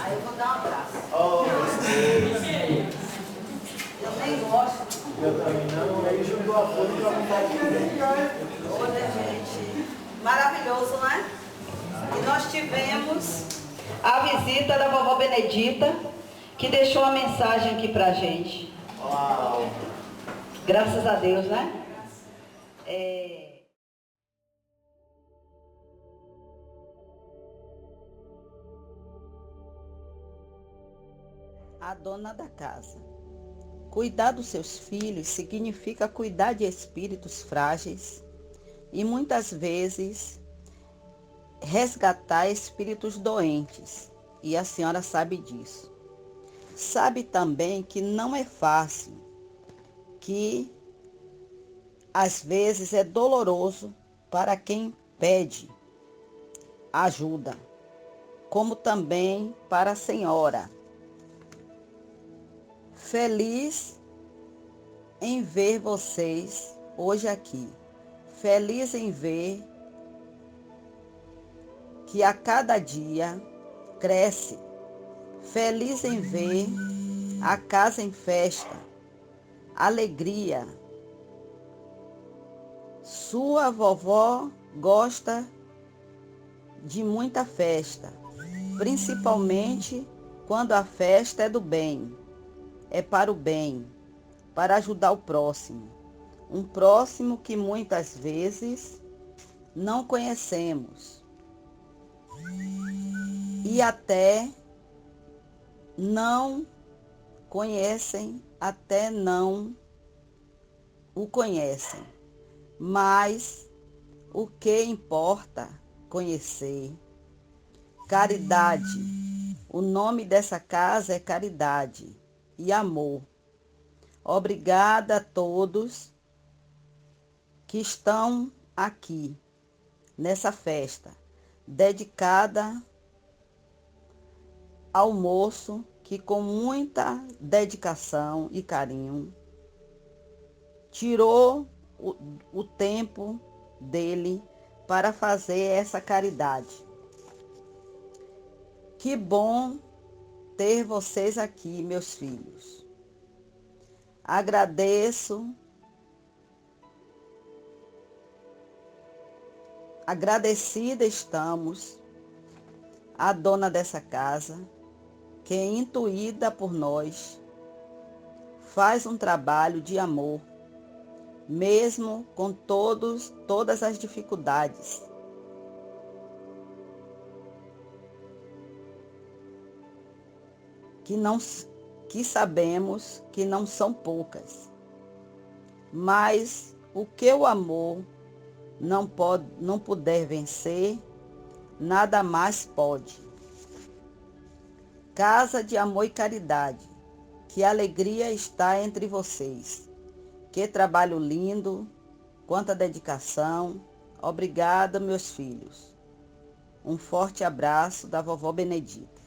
Aí eu vou dar um abraço. Oh, Eu nem gosto. eu também não, aí jogou a folha para vontade de ver. Olha, gente, maravilhoso, né? E nós tivemos a visita da vovó Benedita, que deixou uma mensagem aqui pra gente. Uau! Graças a Deus, né? A dona da casa. Cuidar dos seus filhos significa cuidar de espíritos frágeis e muitas vezes resgatar espíritos doentes. E a senhora sabe disso. Sabe também que não é fácil, que às vezes é doloroso para quem pede ajuda, como também para a senhora. Feliz em ver vocês hoje aqui. Feliz em ver que a cada dia cresce. Feliz em ver a casa em festa. Alegria. Sua vovó gosta de muita festa, principalmente quando a festa é do bem. É para o bem, para ajudar o próximo. Um próximo que muitas vezes não conhecemos. E até não conhecem, até não o conhecem. Mas o que importa conhecer? Caridade. O nome dessa casa é Caridade e Amor. Obrigada a todos que estão aqui nessa festa, dedicada ao moço que com muita dedicação e carinho tirou o tempo dele para fazer essa caridade. Que bom ter vocês aqui, meus filhos. Agradeço. Agradecida estamos à dona dessa casa, que é intuída por nós, faz um trabalho de amor, mesmo com todas as dificuldades. que sabemos que não são poucas. Mas o que o amor não puder vencer, nada mais pode. Casa de amor e caridade, que alegria está entre vocês. Que trabalho lindo, quanta dedicação. Obrigada, meus filhos. Um forte abraço da vovó Benedita.